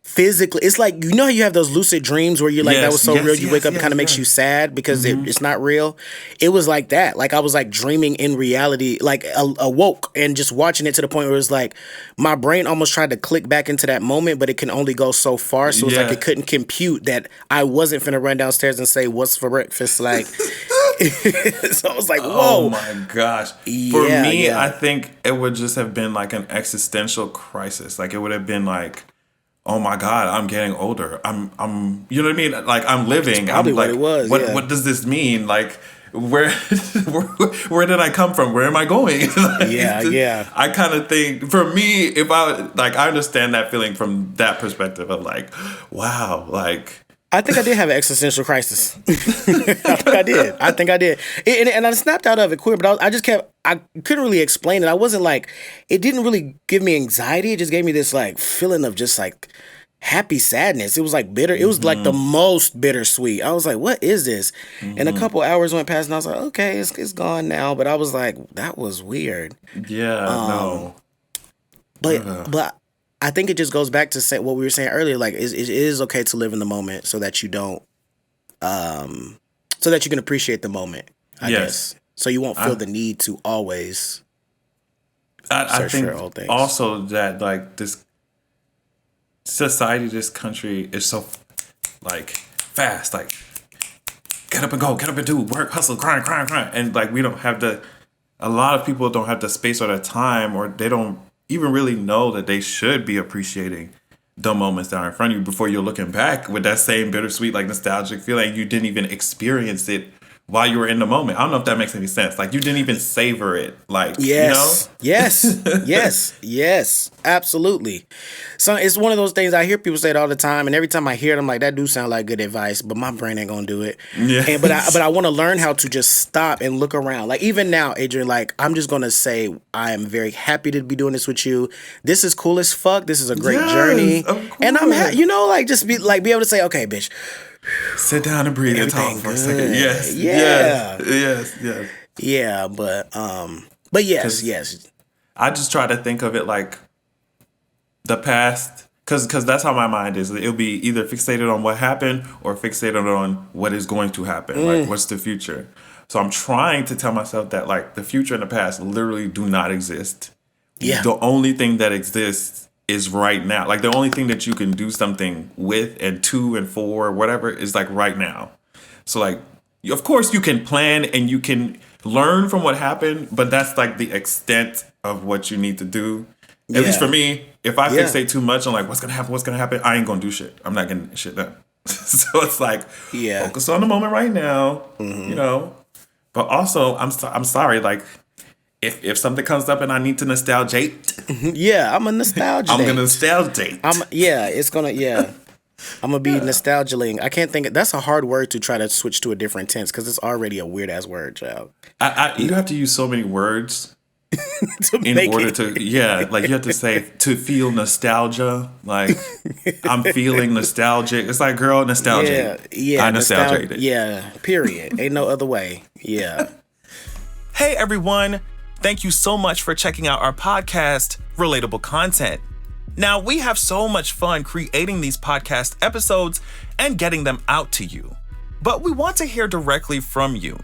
E: physically, it's like, how you have those lucid dreams where you're like, that was so real, you wake up, it kind of makes you sad because it's not real. It was like that. Like I was like dreaming in reality, like awoke and just watching it to the point where it was like, my brain almost tried to click back into that moment, but it can only go so far. So it's like it couldn't compute that I wasn't finna run downstairs and say, what's for breakfast? Like, so I was like, whoa.
D: Oh my gosh. For me, I think it would just have been like an existential crisis. Like it would have been like, oh my God, I'm getting older. I'm you know what I mean? Like I'm living.
E: That's probably
D: I'm like,
E: what it was.
D: What does this mean? Like where did I come from? Where am I going? I kind of think, for me, if I understand that feeling from that perspective of like, wow, like.
E: I think I did have an existential crisis. I think I did. And I snapped out of it quick, but I couldn't really explain it. I wasn't like, it didn't really give me anxiety. It just gave me this like feeling of just like happy sadness. It was like bitter. It was like the most bittersweet. I was like, what is this? And a couple hours went past and I was like, okay, it's gone now. But I was like, that was weird.
D: Yeah, no.
E: But I think it just goes back to say what we were saying earlier. Like, it is okay to live in the moment so that you don't, so that you can appreciate the moment. I guess so you won't feel the need to always.
D: I think also that like this society, this country is so like fast. Like, get up and go, get up and do work, hustle, grind, and like we don't have a lot of people don't have the space or the time, or they don't even really know that they should be appreciating the moments that are in front of you before you're looking back with that same bittersweet, like nostalgic feeling. You didn't even experience it while you were in the moment. I don't know if that makes any sense. Like you didn't even savor it. Like,
E: yes, absolutely. So it's one of those things I hear people say it all the time, and every time I hear it, I'm like, that do sound like good advice, but my brain ain't gonna do it. Yeah. But I want to learn how to just stop and look around. Like even now, Adrian, like I'm just gonna say I am very happy to be doing this with you. This is cool as fuck. This is a great journey, and I'm like just be able to say, okay, bitch.
D: Sit down and breathe and talk
E: Everything
D: for a
E: good.
D: second. Yes.
E: Yeah.
D: Yes.
E: Yeah, but yes.
D: I just try to think of it like the past, because that's how my mind is. It'll be either fixated on what happened or fixated on what is going to happen. Like, what's the future? So I'm trying to tell myself that, like, the future and the past literally do not exist.
E: Yeah.
D: The only thing that exists is right now. Like, the only thing that you can do something with and to and for, whatever, is, like, right now. So, like, of course you can plan and you can learn from what happened, but that's, like, the extent of what you need to do. At least for me, if I fixate too much on, like, what's going to happen, I ain't going to do shit. I'm not getting shit done. So it's like, focus on the moment right now, you know. But also, I'm sorry, like, if something comes up and I need to nostalgiate,
E: I'm a nostalgia.
D: I'm gonna nostalgiate.
E: I'm gonna be nostalgialing. I can't think. That's a hard word to try to switch to a different tense because it's already a weird ass word, child.
D: You have to use so many words in order to like you have to say to feel nostalgia. Like I'm feeling nostalgic. It's like, girl, nostalgia. I nostalgiate it.
E: Yeah. Period. Ain't no other way. Yeah.
B: Hey everyone. Thank you so much for checking out our podcast, Relatable Content. Now, we have so much fun creating these podcast episodes and getting them out to you. But we want to hear directly from you.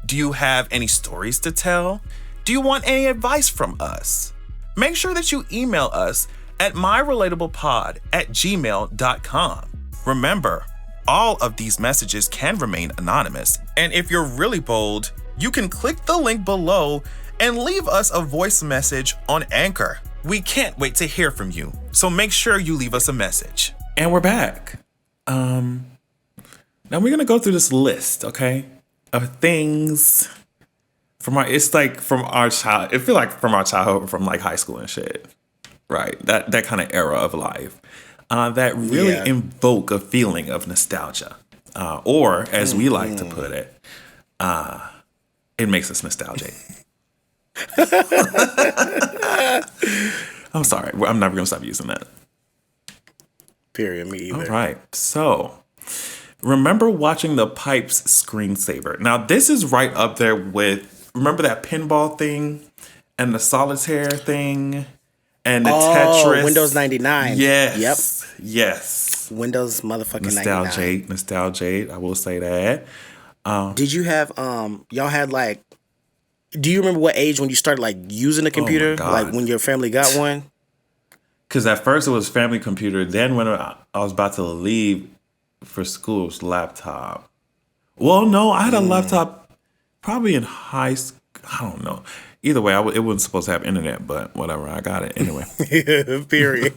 B: Do you have any stories to tell? Do you want any advice from us? Make sure that you email us at myrelatablepod@gmail.com. Remember, all of these messages can remain anonymous. And if you're really bold, you can click the link below and leave us a voice message on Anchor. We can't wait to hear from you, so make sure you leave us a message.
D: And we're back. Now we're gonna go through this list, okay, of things from our child. It feel like from our childhood, from like high school and shit, right? That kind of era of life that really invoke a feeling of nostalgia, or as we like to put it, it makes us nostalgic. I'm sorry. I'm never going to stop using that.
E: Period. Me either.
D: All right. So, remember watching the Pipes screensaver. Now, this is right up there with, remember that pinball thing and the solitaire thing and the Tetris?
E: Windows 99.
D: Yes.
E: Yep.
D: Yes.
E: Windows motherfucking 99.
D: Nostalgiate. I will say that.
E: Did you have, y'all had like, do you remember what age when you started like using a computer? Like when your family got one?
D: Because at first it was family computer. Then when I was about to leave for school, it was laptop. Well, no, I had a laptop probably in high school. I don't know. Either way, it wasn't supposed to have internet, but whatever. I got it anyway.
E: Period.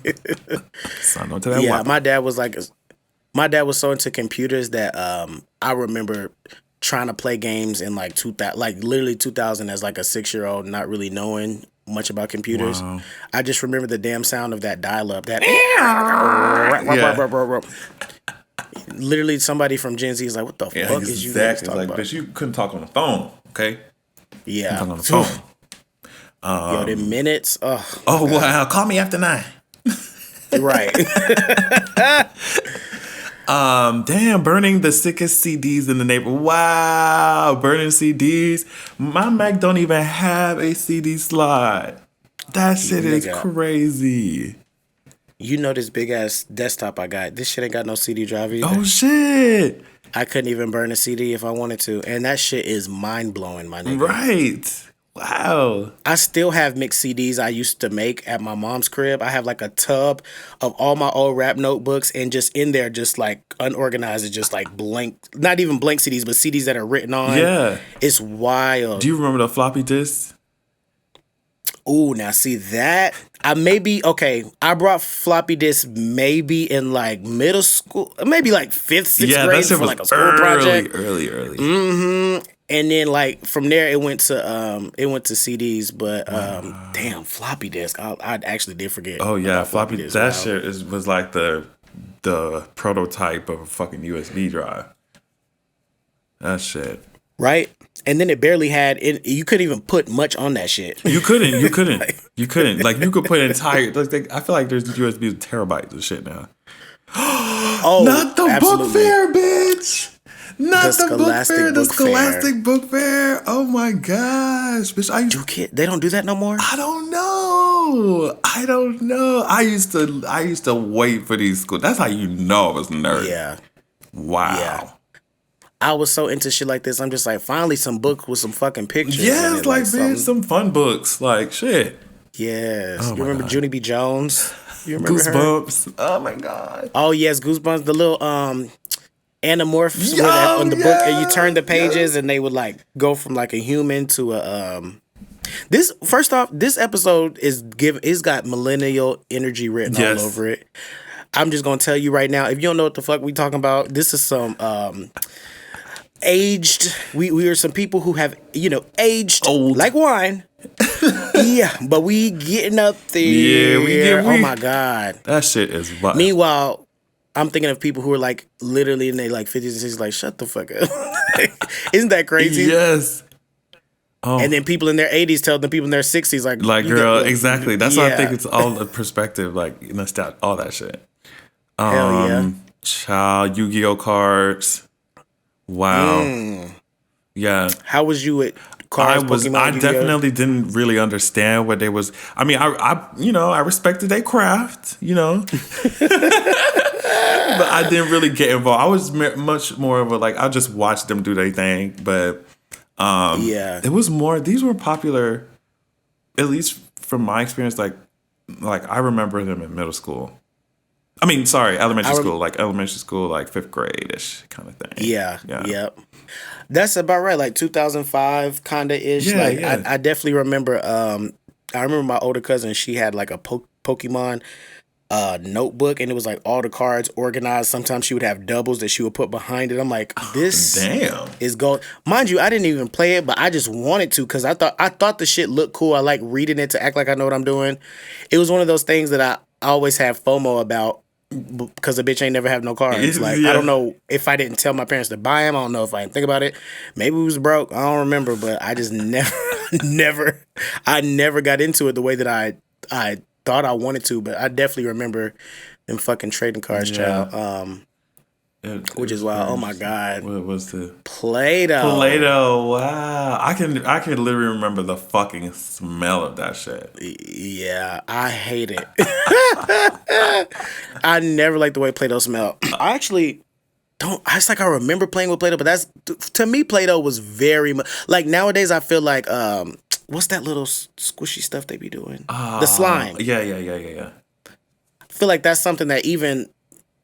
D: Sign on to that.
E: Yeah, my dad was so into computers that I remember trying to play games in like 2000, like literally 2000 as like a 6-year-old, not really knowing much about computers.
D: Wow.
E: I just remember the damn sound of that dial-up. That literally somebody from Gen Z is like, "What the fuck is you guys talking about?"
D: Bitch, you couldn't talk on the phone, okay?
E: Yeah,
D: talk on the phone.
E: Yo, the minutes. Oh
D: wow! Call me after 9.
E: Right.
D: Damn, burning the sickest CDs in the neighborhood. Wow, burning CDs. My Mac don't even have a CD slot. That shit is crazy.
E: You know this big ass desktop I got. This shit ain't got no CD drive either.
D: Oh shit.
E: I couldn't even burn a CD if I wanted to. And that shit is mind blowing, my nigga.
D: Right. Wow.
E: I still have mixed CDs I used to make at my mom's crib. I have like a tub of all my old rap notebooks, and just in there, just like unorganized, and just like blank, not even blank CDs, but CDs that are written on.
D: Yeah.
E: It's wild.
D: Do you remember the floppy disk?
E: Ooh, now see that I brought floppy disk maybe in like middle school, maybe like 5th, 6th grade for like a school project.
D: Early.
E: Mm-hmm. And then like from there it went to CDs, but damn, floppy disk. I actually did forget.
D: Oh yeah, floppy disk. That shit was like the prototype of a fucking USB drive. That shit.
E: Right? And then it barely had it. You couldn't even put much on that shit.
D: You couldn't. You couldn't. Like you could put entire. Like, I feel like there's USB with terabytes of shit now.
E: Oh,
D: not the
E: absolutely.
D: book fair, bitch. Not the book fair, the
E: book
D: Scholastic Book Fair. Oh my gosh, bitch!
E: They don't do that no more.
D: I don't know. I used to wait for these schools. That's how you know I was a nerd.
E: Yeah.
D: Wow.
E: Yeah. I was so into shit like this. I'm just like, finally, some book with some fucking pictures.
D: Yeah,
E: in
D: it's
E: it,
D: like bitch, some fun books, like shit.
E: Yes.
D: Oh
E: you remember
D: God.
E: Junie B. Jones? You remember
D: Goosebumps. Oh my God.
E: Oh yes, Goosebumps. The little anamorphs on the book, and you turn the pages, and they would like go from like a human to a This first off, this episode it's got millennial energy written all over it. I'm just gonna tell you right now, if you don't know what the fuck we talking about, this is some aged. We are some people who have aged
D: old
E: like wine. Yeah, but we getting up there. Yeah, oh my God,
D: that shit is wild.
E: Meanwhile, I'm thinking of people who are like literally in their like 50s and 60s, like shut the fuck up. Isn't that crazy?
D: Yes. Oh.
E: And then people in their 80s tell the people in their 60s, like
D: girl, exactly. That's why I think it's all the perspective, like all that shit.
E: Hell yeah.
D: Child, Yu-Gi-Oh cards. Wow. Yeah.
E: How was you at cards? Pokemon,
D: I
E: Yu-Gi-Oh?
D: definitely didn't really understand what they was. I mean, I respected their craft, but I didn't really get involved. I was much more of a like I just watched them do their thing, but it was more. These were popular, at least from my experience. Like I remember them in middle school. I mean, sorry, elementary school, like 5th grade-ish kind of thing.
E: Yeah. Yep. That's about right. Like 2005 kind of ish. Yeah, I definitely remember. I remember my older cousin. She had like a Pokemon notebook, and it was like all the cards organized. Sometimes she would have doubles that she would put behind it. I'm like, this is gold. Mind you, I didn't even play it, but I just wanted to because I thought the shit looked cool. I like reading it to act like I know what I'm doing. It was one of those things that I always have FOMO about. Because a bitch ain't never have no cards. Like I don't know if I didn't tell my parents to buy them. I don't know if I didn't think about it. Maybe we was broke. I don't remember. But I just never got into it the way that I thought I wanted to. But I definitely remember them fucking trading cards, child. Which is wild. Oh my God.
D: What was the
E: Play-Doh?
D: Play-Doh. Wow. I can literally remember the fucking smell of that shit.
E: Yeah, I hate it. I never liked the way Play-Doh smelled. I actually don't. It's like I remember playing with Play-Doh, but to me, Play-Doh was very much like nowadays. I feel like what's that little squishy stuff they be doing? The slime.
D: Yeah.
E: I feel like that's something that even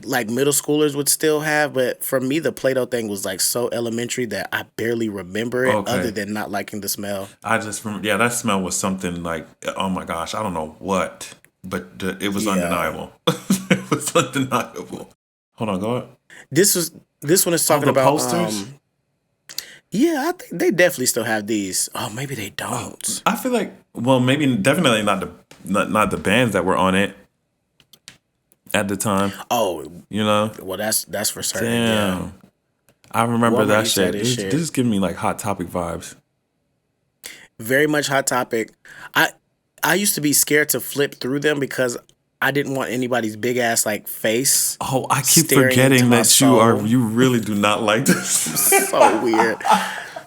E: like middle schoolers would still have, but for me the Play-Doh thing was like so elementary that I barely remember it other than not liking the smell.
D: I just remember, that smell was something like, oh my gosh, I don't know what, but it was undeniable. It was undeniable. Hold on, go ahead.
E: This one is talking about
D: posters.
E: I think they definitely still have these. Oh, maybe they don't.
D: I feel like, well, maybe definitely not the bands that were on it at the time.
E: Oh, Well, that's for certain.
D: Damn.
E: Yeah.
D: I remember that shit.
E: This
D: This is giving me like Hot Topic vibes.
E: Very much Hot Topic. I used to be scared to flip through them because I didn't want anybody's big ass like face.
D: Oh, I keep forgetting that you really do not like this.
E: So weird.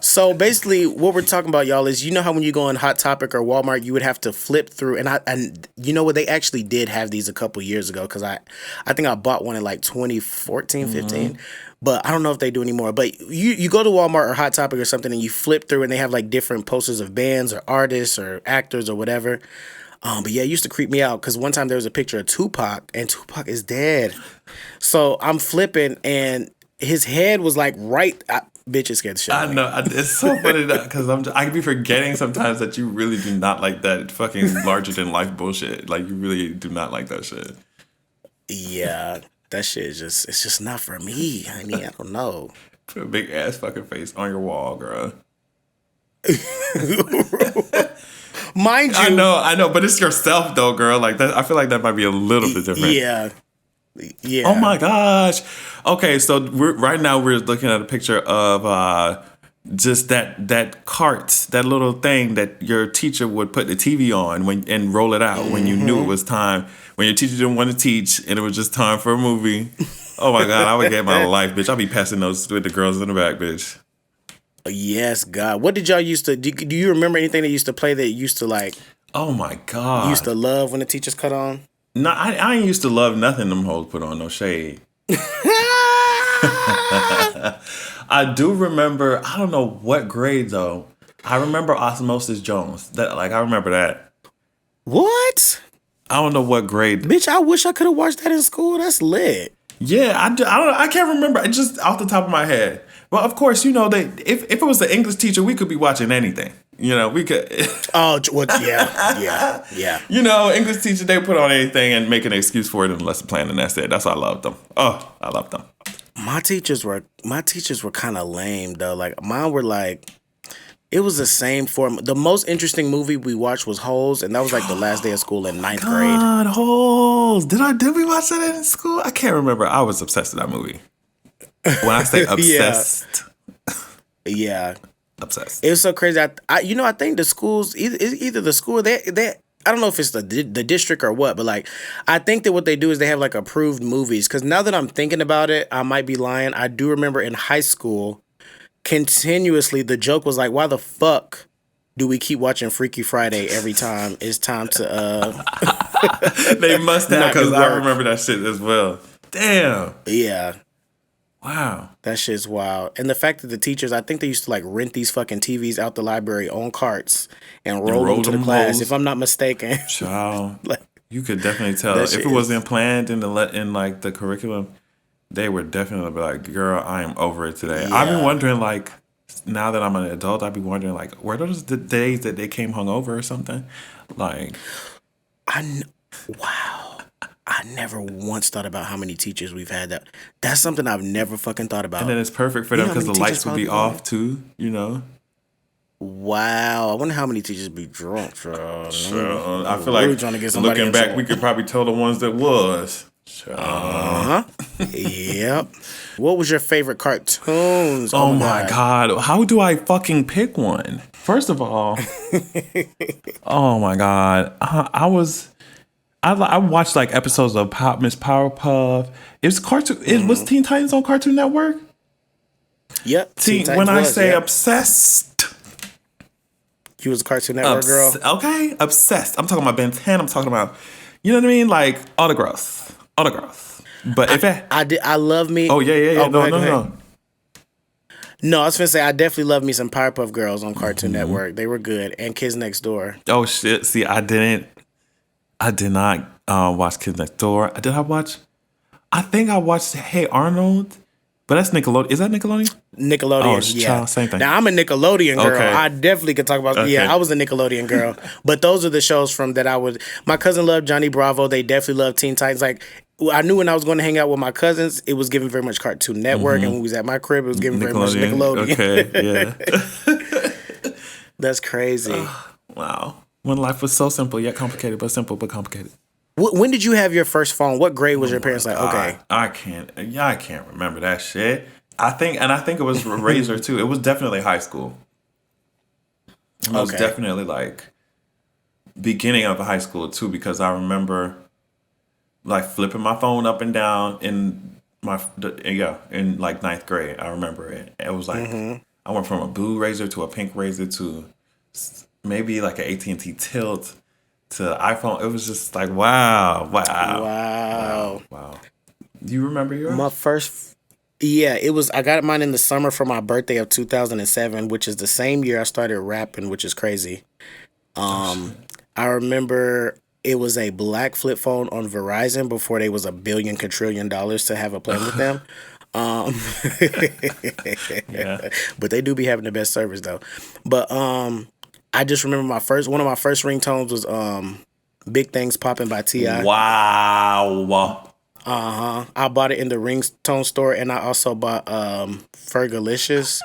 E: So basically, what we're talking about, y'all, is how when you go on Hot Topic or Walmart, you would have to flip through, and you know what? They actually did have these a couple years ago because I think I bought one in like 2014, 15. But I don't know if they do anymore. But you go to Walmart or Hot Topic or something, and you flip through, and they have like different posters of bands or artists or actors or whatever. But yeah, it used to creep me out because one time there was a picture of Tupac, and Tupac is dead. So I'm flipping, and his head was like right. Bitch, it scared the shit out of me.
D: I know. It's so funny because I be forgetting sometimes that you really do not like that fucking larger than life bullshit. Like you really do not like that shit.
E: Yeah, that shit is it's just not for me. I mean, I don't know.
D: Put a big ass fucking face on your wall, girl.
E: Mind you,
D: I know, but it's yourself though, girl. Like that, I feel like that might be a little bit different.
E: Yeah.
D: Oh my gosh. Okay, so right now we're looking at a picture of just that cart, that little thing that your teacher would put the TV on and roll it out when you knew it was time. When your teacher didn't want to teach and it was just time for a movie. Oh my God, I would get my life, bitch. I'll be passing notes with the girls in the back, bitch.
E: Yes, God. What did y'all used to do you remember anything that used to play that you used to like?
D: Oh my God.
E: You used to love when the teachers cut on?
D: No, I ain't used to love nothing them hoes put on, no shade. I do remember, I don't know what grade though. I remember Osmosis Jones. I remember that.
E: What?
D: I don't know what grade.
E: Bitch, I wish I could have watched that in school. That's lit.
D: Yeah, I don't know. I can't remember. It's just off the top of my head. Well, of course, if it was the English teacher, we could be watching anything. We could.
E: Oh, well, yeah.
D: English teacher, they put on anything and make an excuse for it in the lesson plan, and that's it. That's why I loved them. Oh, I loved them.
E: My teachers were kind of lame though. Like mine were like, it was the same form. The most interesting movie we watched was Holes, and that was like the last day of school in 9th grade.
D: God, Holes. Did we watch that in school? I can't remember. I was obsessed with that movie. When I say obsessed,
E: yeah,
D: obsessed.
E: It was so crazy. I think the schools, either the school, they I don't know if it's the district or what, but like I think that what they do is they have like approved movies. Because now that I'm thinking about it, I might be lying. I do remember in high school, continuously the joke was like, why the fuck do we keep watching Freaky Friday every time it's time to?
D: They must have, because I remember that shit as well. Damn.
E: Yeah.
D: Wow.
E: That shit's wild. And the fact that the teachers, I think they used to like rent these fucking TVs out the library on carts and roll them to the class, holes. If I'm not mistaken.
D: Child. You could definitely tell. If it wasn't planned in the curriculum, they would definitely be like, girl, I am over it today. Yeah. I've been wondering, like, now that I'm an adult, I'd be wondering, like, were those the days that they came hungover or something? Like.
E: Wow. I never once thought about how many teachers we've had. That's something I've never fucking thought about.
D: And then it's perfect for them because the lights would be off too,
E: Wow. I wonder how many teachers be drunk.
D: Sure. I feel like trying to get looking back, we could probably tell the ones that was. Sure.
E: Uh-huh. Yep. What was your favorite cartoons?
D: Oh my God. How do I fucking pick one? First of all, oh my God. I watched like episodes of Miss Powerpuff. It was cartoon. It was Teen Titans on Cartoon Network.
E: Yep.
D: When I say obsessed,
E: you was a Cartoon Network girl.
D: Okay, obsessed. I'm talking about Ben 10. I'm talking about, you know what I mean, like autographs. But
E: I love me.
D: Oh yeah.
E: Oh, no. No, I was gonna say I definitely love me some Powerpuff Girls on Cartoon Network. They were good, and Kids Next Door.
D: Oh shit! See, I did not watch Kids Next Door. I think I watched Hey Arnold, but that's Nickelodeon. Is that Nickelodeon?
E: Nickelodeon, yeah.
D: Same thing.
E: Now, I'm a Nickelodeon girl.
D: Okay.
E: I definitely could talk about, I was a Nickelodeon girl. But those are the shows my cousin loved Johnny Bravo. They definitely loved Teen Titans. Like, I knew when I was going to hang out with my cousins, it was giving very much Cartoon Network. And when we was at my crib, it was giving very much Nickelodeon.
D: Okay, yeah.
E: That's crazy.
D: Wow. When life was so simple, yet complicated, but simple, but complicated.
E: When did you have your first phone? What grade was your parents like? Okay.
D: I can't remember that shit. I think it was Razor too. It was definitely high school. It was definitely like beginning of high school too, because I remember like flipping my phone up and down in like 9th grade. I remember it. It was like I went from a blue Razor to a pink Razor to maybe like an AT&T Tilt to iPhone. It was just like wow. Do you remember yours?
E: My first, it was. I got mine in the summer for my birthday of 2007, which is the same year I started rapping, which is crazy. I remember it was a black flip phone on Verizon before they was $1 billion quadrillion to have a plan with them.
D: Yeah.
E: But they do be having the best service though. But I just remember one of my first ringtones was Big Things Poppin' by T.I.
D: Wow.
E: I bought it in the ringtone store, and I also bought Fergalicious.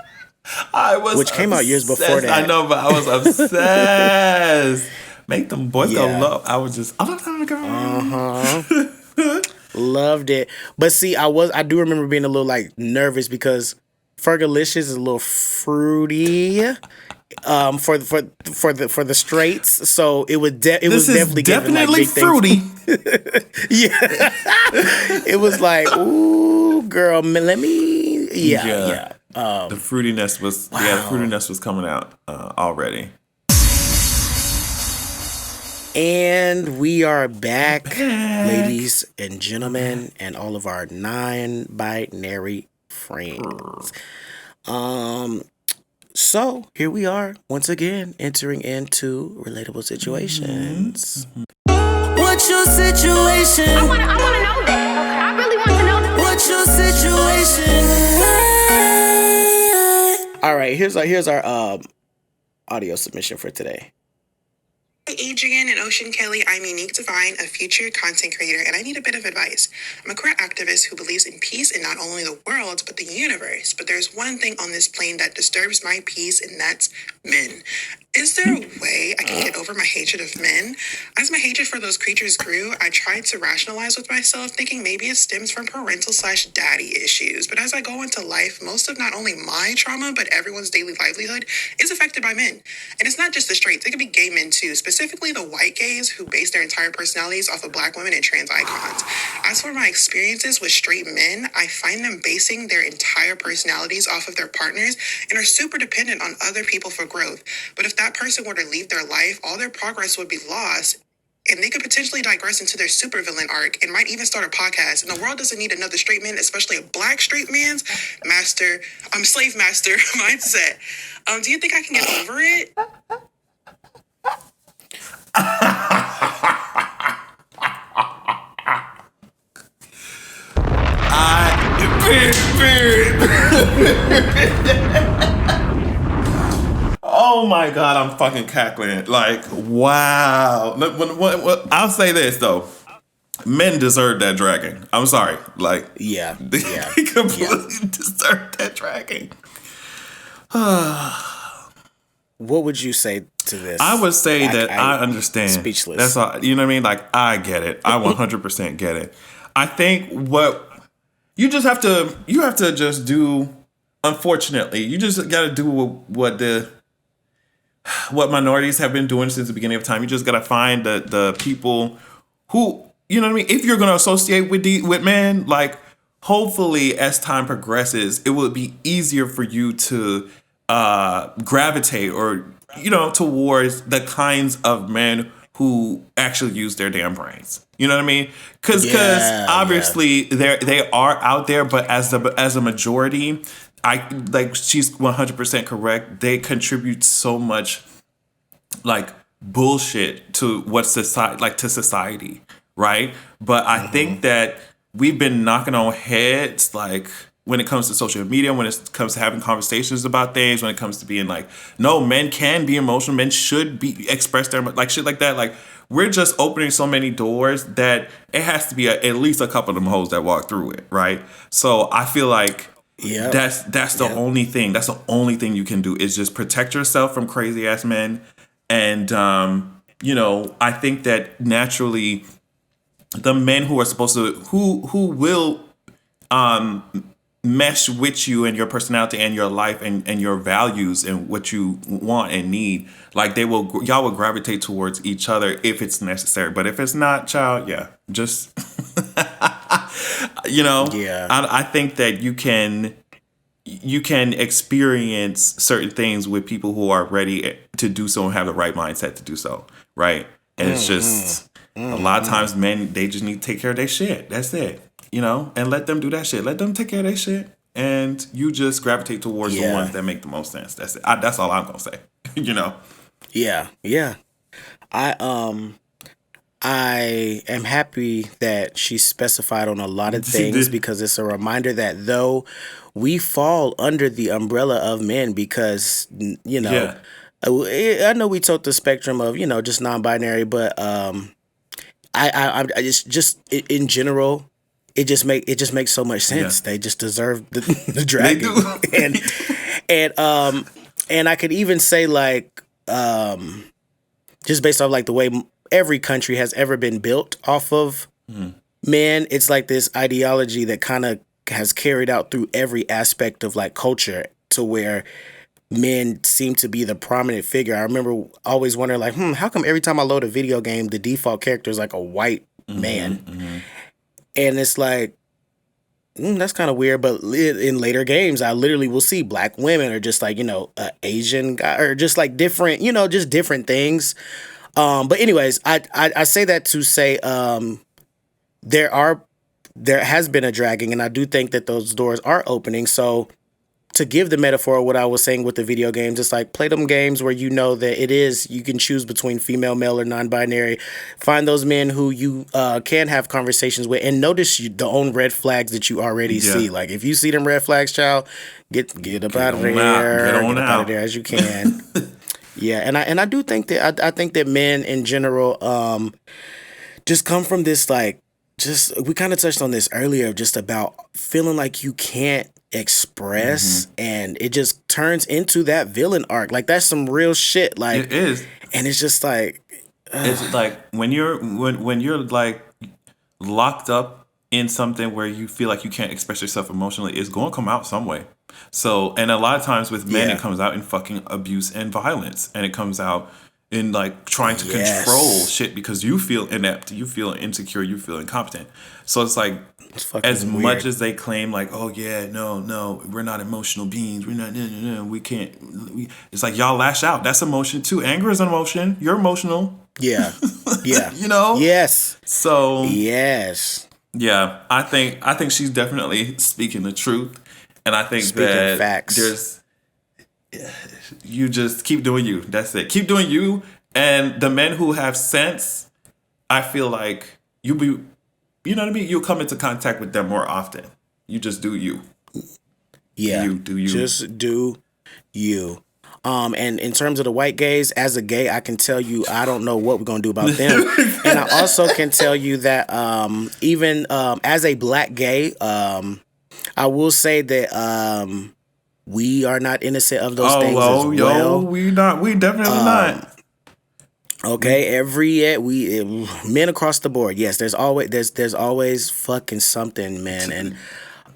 E: Which came out years before that.
D: I know, but I was obsessed. Make them boys go low. I was just
E: loved it. But see, I do remember being a little like nervous because Fergalicious is a little fruity. For the straights, so it was definitely
D: fruity.
E: Yeah, it was like ooh. girl, let me. Yeah.
D: The fruitiness was the fruitiness was coming out already.
E: And we are back, ladies and gentlemen, and all of our non-binary friends. So here we are once again entering into relatable situations. What's your situation?
F: I wanna know that. I really want to know that.
E: What's your situation? All right, here's our audio submission for today.
G: Hi, Adrian and Ocean Kelly. I'm Unique Divine, a future content creator, and I need a bit of advice. I'm a queer activist who believes in peace in not only the world, but the universe. But there's one thing on this plane that disturbs my peace, and that's men. Is there a way I can get over my hatred of men? As my hatred for those creatures grew, I tried to rationalize with myself, thinking maybe it stems from parental/daddy issues. But as I go into life, most of not only my trauma, but everyone's daily livelihood is affected by men. And it's not just the straights, it could be gay men too, specifically the white gays who base their entire personalities off of black women and trans icons. As for my experiences with straight men, I find them basing their entire personalities off of their partners and are super dependent on other people for growth. But if that person were to leave their life, all their progress would be lost, and they could potentially digress into their supervillain arc and might even start a podcast. And the world doesn't need another straight man, especially a black straight man's slave master mindset. Do you think I can get over it?
D: Oh my God, I'm fucking cackling. Like, wow. I'll say this though. Men deserve that dragging. I'm sorry. Like,
E: Yeah.
D: they completely deserve that dragging.
E: What would you say to this?
D: I would say that I understand.
E: Speechless.
D: That's all. You know what I mean? Like, I get it. I 100% get it. I think what you have to just do. Unfortunately, you just got to do what minorities have been doing since the beginning of time. You just got to find the people who, you know what I mean? If you're going to associate with men, like, hopefully as time progresses, it will be easier for you to gravitate or, you know, towards the kinds of men who actually use their damn brains. You know what I mean? Because obviously they are out there, but as a majority, she's 100% correct. They contribute so much like bullshit to what society, right? But I think that we've been knocking on heads, like, when it comes to social media, when it comes to having conversations about things, when it comes to being like, no, men can be emotional, men should be express their, like, shit like that. Like, we're just opening so many doors that it has to be at least a couple of them hoes that walk through it, right? So I feel like that's the only thing. That's the only thing you can do is just protect yourself from crazy ass men. And you know, I think that naturally the men who are supposed to who will mesh with you and your personality and your life and your values and what you want and need, like, y'all will gravitate towards each other if it's necessary. But if it's not, child, just you know, I think that you can experience certain things with people who are ready to do so and have the right mindset to do so, right? And it's just a lot of times men, they just need to take care of their shit. That's it, you know, and let them do that shit. Let them take care of their shit, and you just gravitate towards the ones that make the most sense. That's it. That's all I'm gonna say. You know. Yeah.
E: I am happy that she specified on a lot of things because it's a reminder that though we fall under the umbrella of men, because, you know, I know we took the spectrum of, you know, just non-binary, but I just in general, it just makes so much sense. They just deserve the dragon. And I could even say, like, just based off like the way every country has ever been built off of men, it's like this ideology that kind of has carried out through every aspect of like culture, to where men seem to be the prominent figure. I remember always wondering, like, how come every time I load a video game, the default character is like a white man? And it's like, that's kind of weird. But in later games, I literally will see black women or just like, Asian guy or just like different, just different things. But anyways, I say that to say there has been a dragging, and I do think that those doors are opening. So to give the metaphor of what I was saying with the video games, it's like play them games where you know that you can choose between female, male, or non-binary. Find those men who you can have conversations with, and notice the own red flags that you already see. Like if you see them red flags, child, get up out of there, get out of there as you can. Yeah, and I do think that I think that men in general just come from this we kind of touched on this earlier, just about feeling like you can't express, and it just turns into that villain arc. Like that's some real shit. Like
D: it is,
E: and it's just like
D: it's like when you're like locked up in something where you feel like you can't express yourself emotionally, it's going to come out some way. So, and a lot of times with men, it comes out in fucking abuse and violence, and it comes out in like trying to control shit because you feel inept, you feel insecure, you feel incompetent. So it's like, as weird. Much as they claim like, oh yeah, no, we're not emotional beings, we're not, no, we can't. It's like y'all lash out. That's emotion too. Anger is an emotion. You're emotional.
E: Yeah. Yes.
D: So
E: yes.
D: Yeah, I think she's definitely speaking the truth, and I think that
E: facts.
D: You just keep doing you. That's it. Keep doing you, and the men who have sense, I feel like you know what I mean? You'll come into contact with them more often. You just do you.
E: Yeah.
D: Do you.
E: Just do you. And in terms of the white gays, as a gay, I can tell you I don't know what we're gonna do about them. And I also can tell you that even as a black gay, I will say that we are not innocent of those things as well.
D: We definitely not.
E: Okay, men across the board. Yes, there's always fucking something, man. And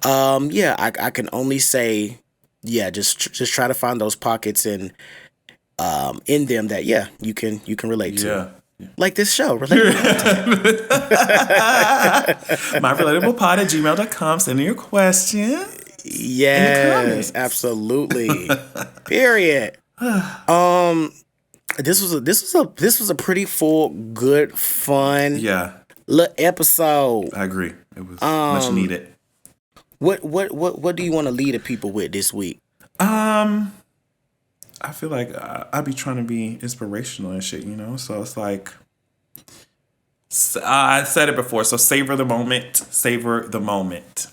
E: I can only say, just try to find those pockets in them that you can relate to. Like this show.
D: myrelatablepod@gmail.com. Send in your question.
E: Yes, absolutely. Period. This was a pretty full, good, fun, little episode.
D: I agree. It was much needed.
E: What do you want to lead the people with this week?
D: I feel like I be trying to be inspirational and shit, So it's like I said it before. So savor the moment. Savor the moment.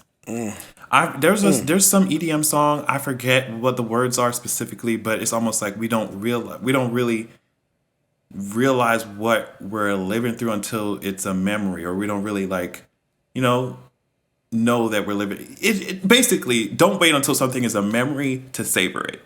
D: There's some EDM song, I forget what the words are specifically, but it's almost like we don't really realize what we're living through until it's a memory, or we don't really know that we're living it. Basically, don't wait until something is a memory to savor it.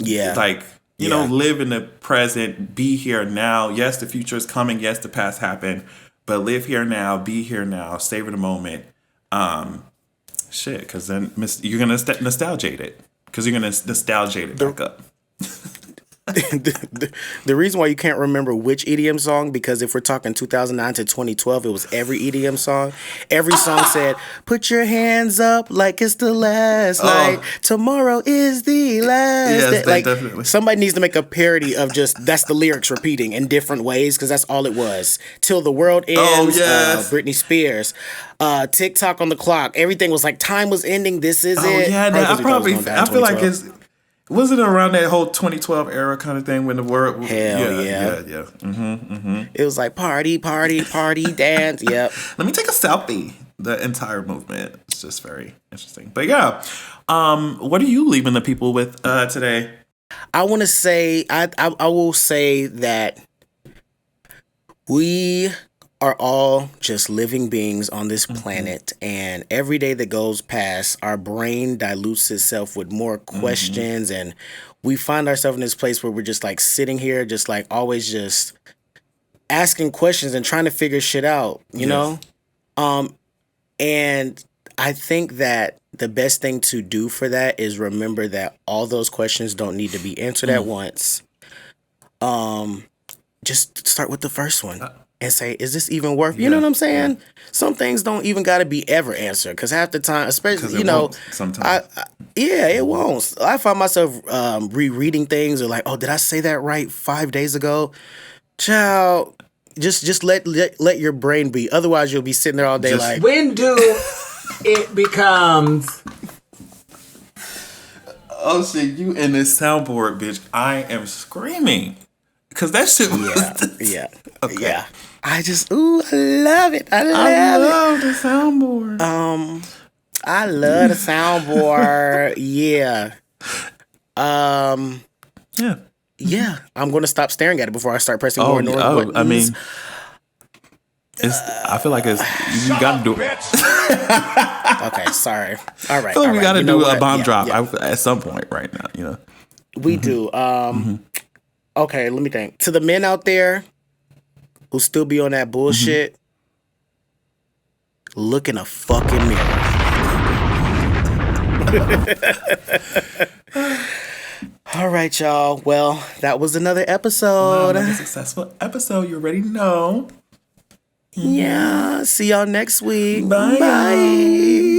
D: Live in the present, be here now. Yes, the future is coming. Yes, the past happened, but live here now, be here now, savor the moment. Because then you're gonna nostalgiate it. Because you're gonna nostalgiate it back up.
E: The reason why you can't remember which EDM song, because if we're talking 2009 to 2012, it was every EDM song. Every song said, "Put your hands up like it's the last night. Tomorrow is the last."
D: Yes,
E: day.
D: definitely.
E: Somebody needs to make a parody of just that's the lyrics repeating in different ways, because that's all it was. Till the world ends.
D: Oh yes.
E: Britney Spears. TikTok on the clock. Everything was like time was ending. This is it.
D: Oh yeah, I feel like it's. Was it around that whole 2012 era kind of thing when the world?
E: Hell yeah. It was like party, dance. Yep.
D: Let me take a selfie. The entire movement. It's just very interesting. But yeah, what are you leaving the people with today?
E: I want to say, I will say that we are all just living beings on this planet, and every day that goes past, our brain dilutes itself with more questions, and we find ourselves in this place where we're just like sitting here, just like always just asking questions and trying to figure shit out, you know? And I think that the best thing to do for that is remember that all those questions don't need to be answered at once. Just start with the first one. and say, is this even worth, you know what I'm saying? Some things don't even got to be ever answered, because half the time, especially, you know,
D: sometimes.
E: It won't. I find myself rereading things or like, oh, did I say that right 5 days ago? Child, just let your brain be. Otherwise, you'll be sitting there all day like,
C: when do it becomes...
D: Oh shit, you in this soundboard, bitch. I am screaming. Because that shit was...
E: Yeah.
D: Okay.
E: Yeah. I just, I love it. I
D: love the soundboard.
E: I love the soundboard. Yeah.
D: Yeah.
E: Yeah. I'm going to stop staring at it before I start pressing more and more buttons.
D: I mean, I feel like you got to do it.
E: Okay, sorry. All right.
D: I feel like we got to do a bomb drop
E: Yeah.
D: at some point right now, you know.
E: We do. Okay, let me think. To the men out there who still be on that bullshit, look in a fucking mirror. All right, y'all. Well, that was another episode.
D: Another successful episode. You already know.
E: Yeah. See y'all next week.
D: Bye.
E: Bye.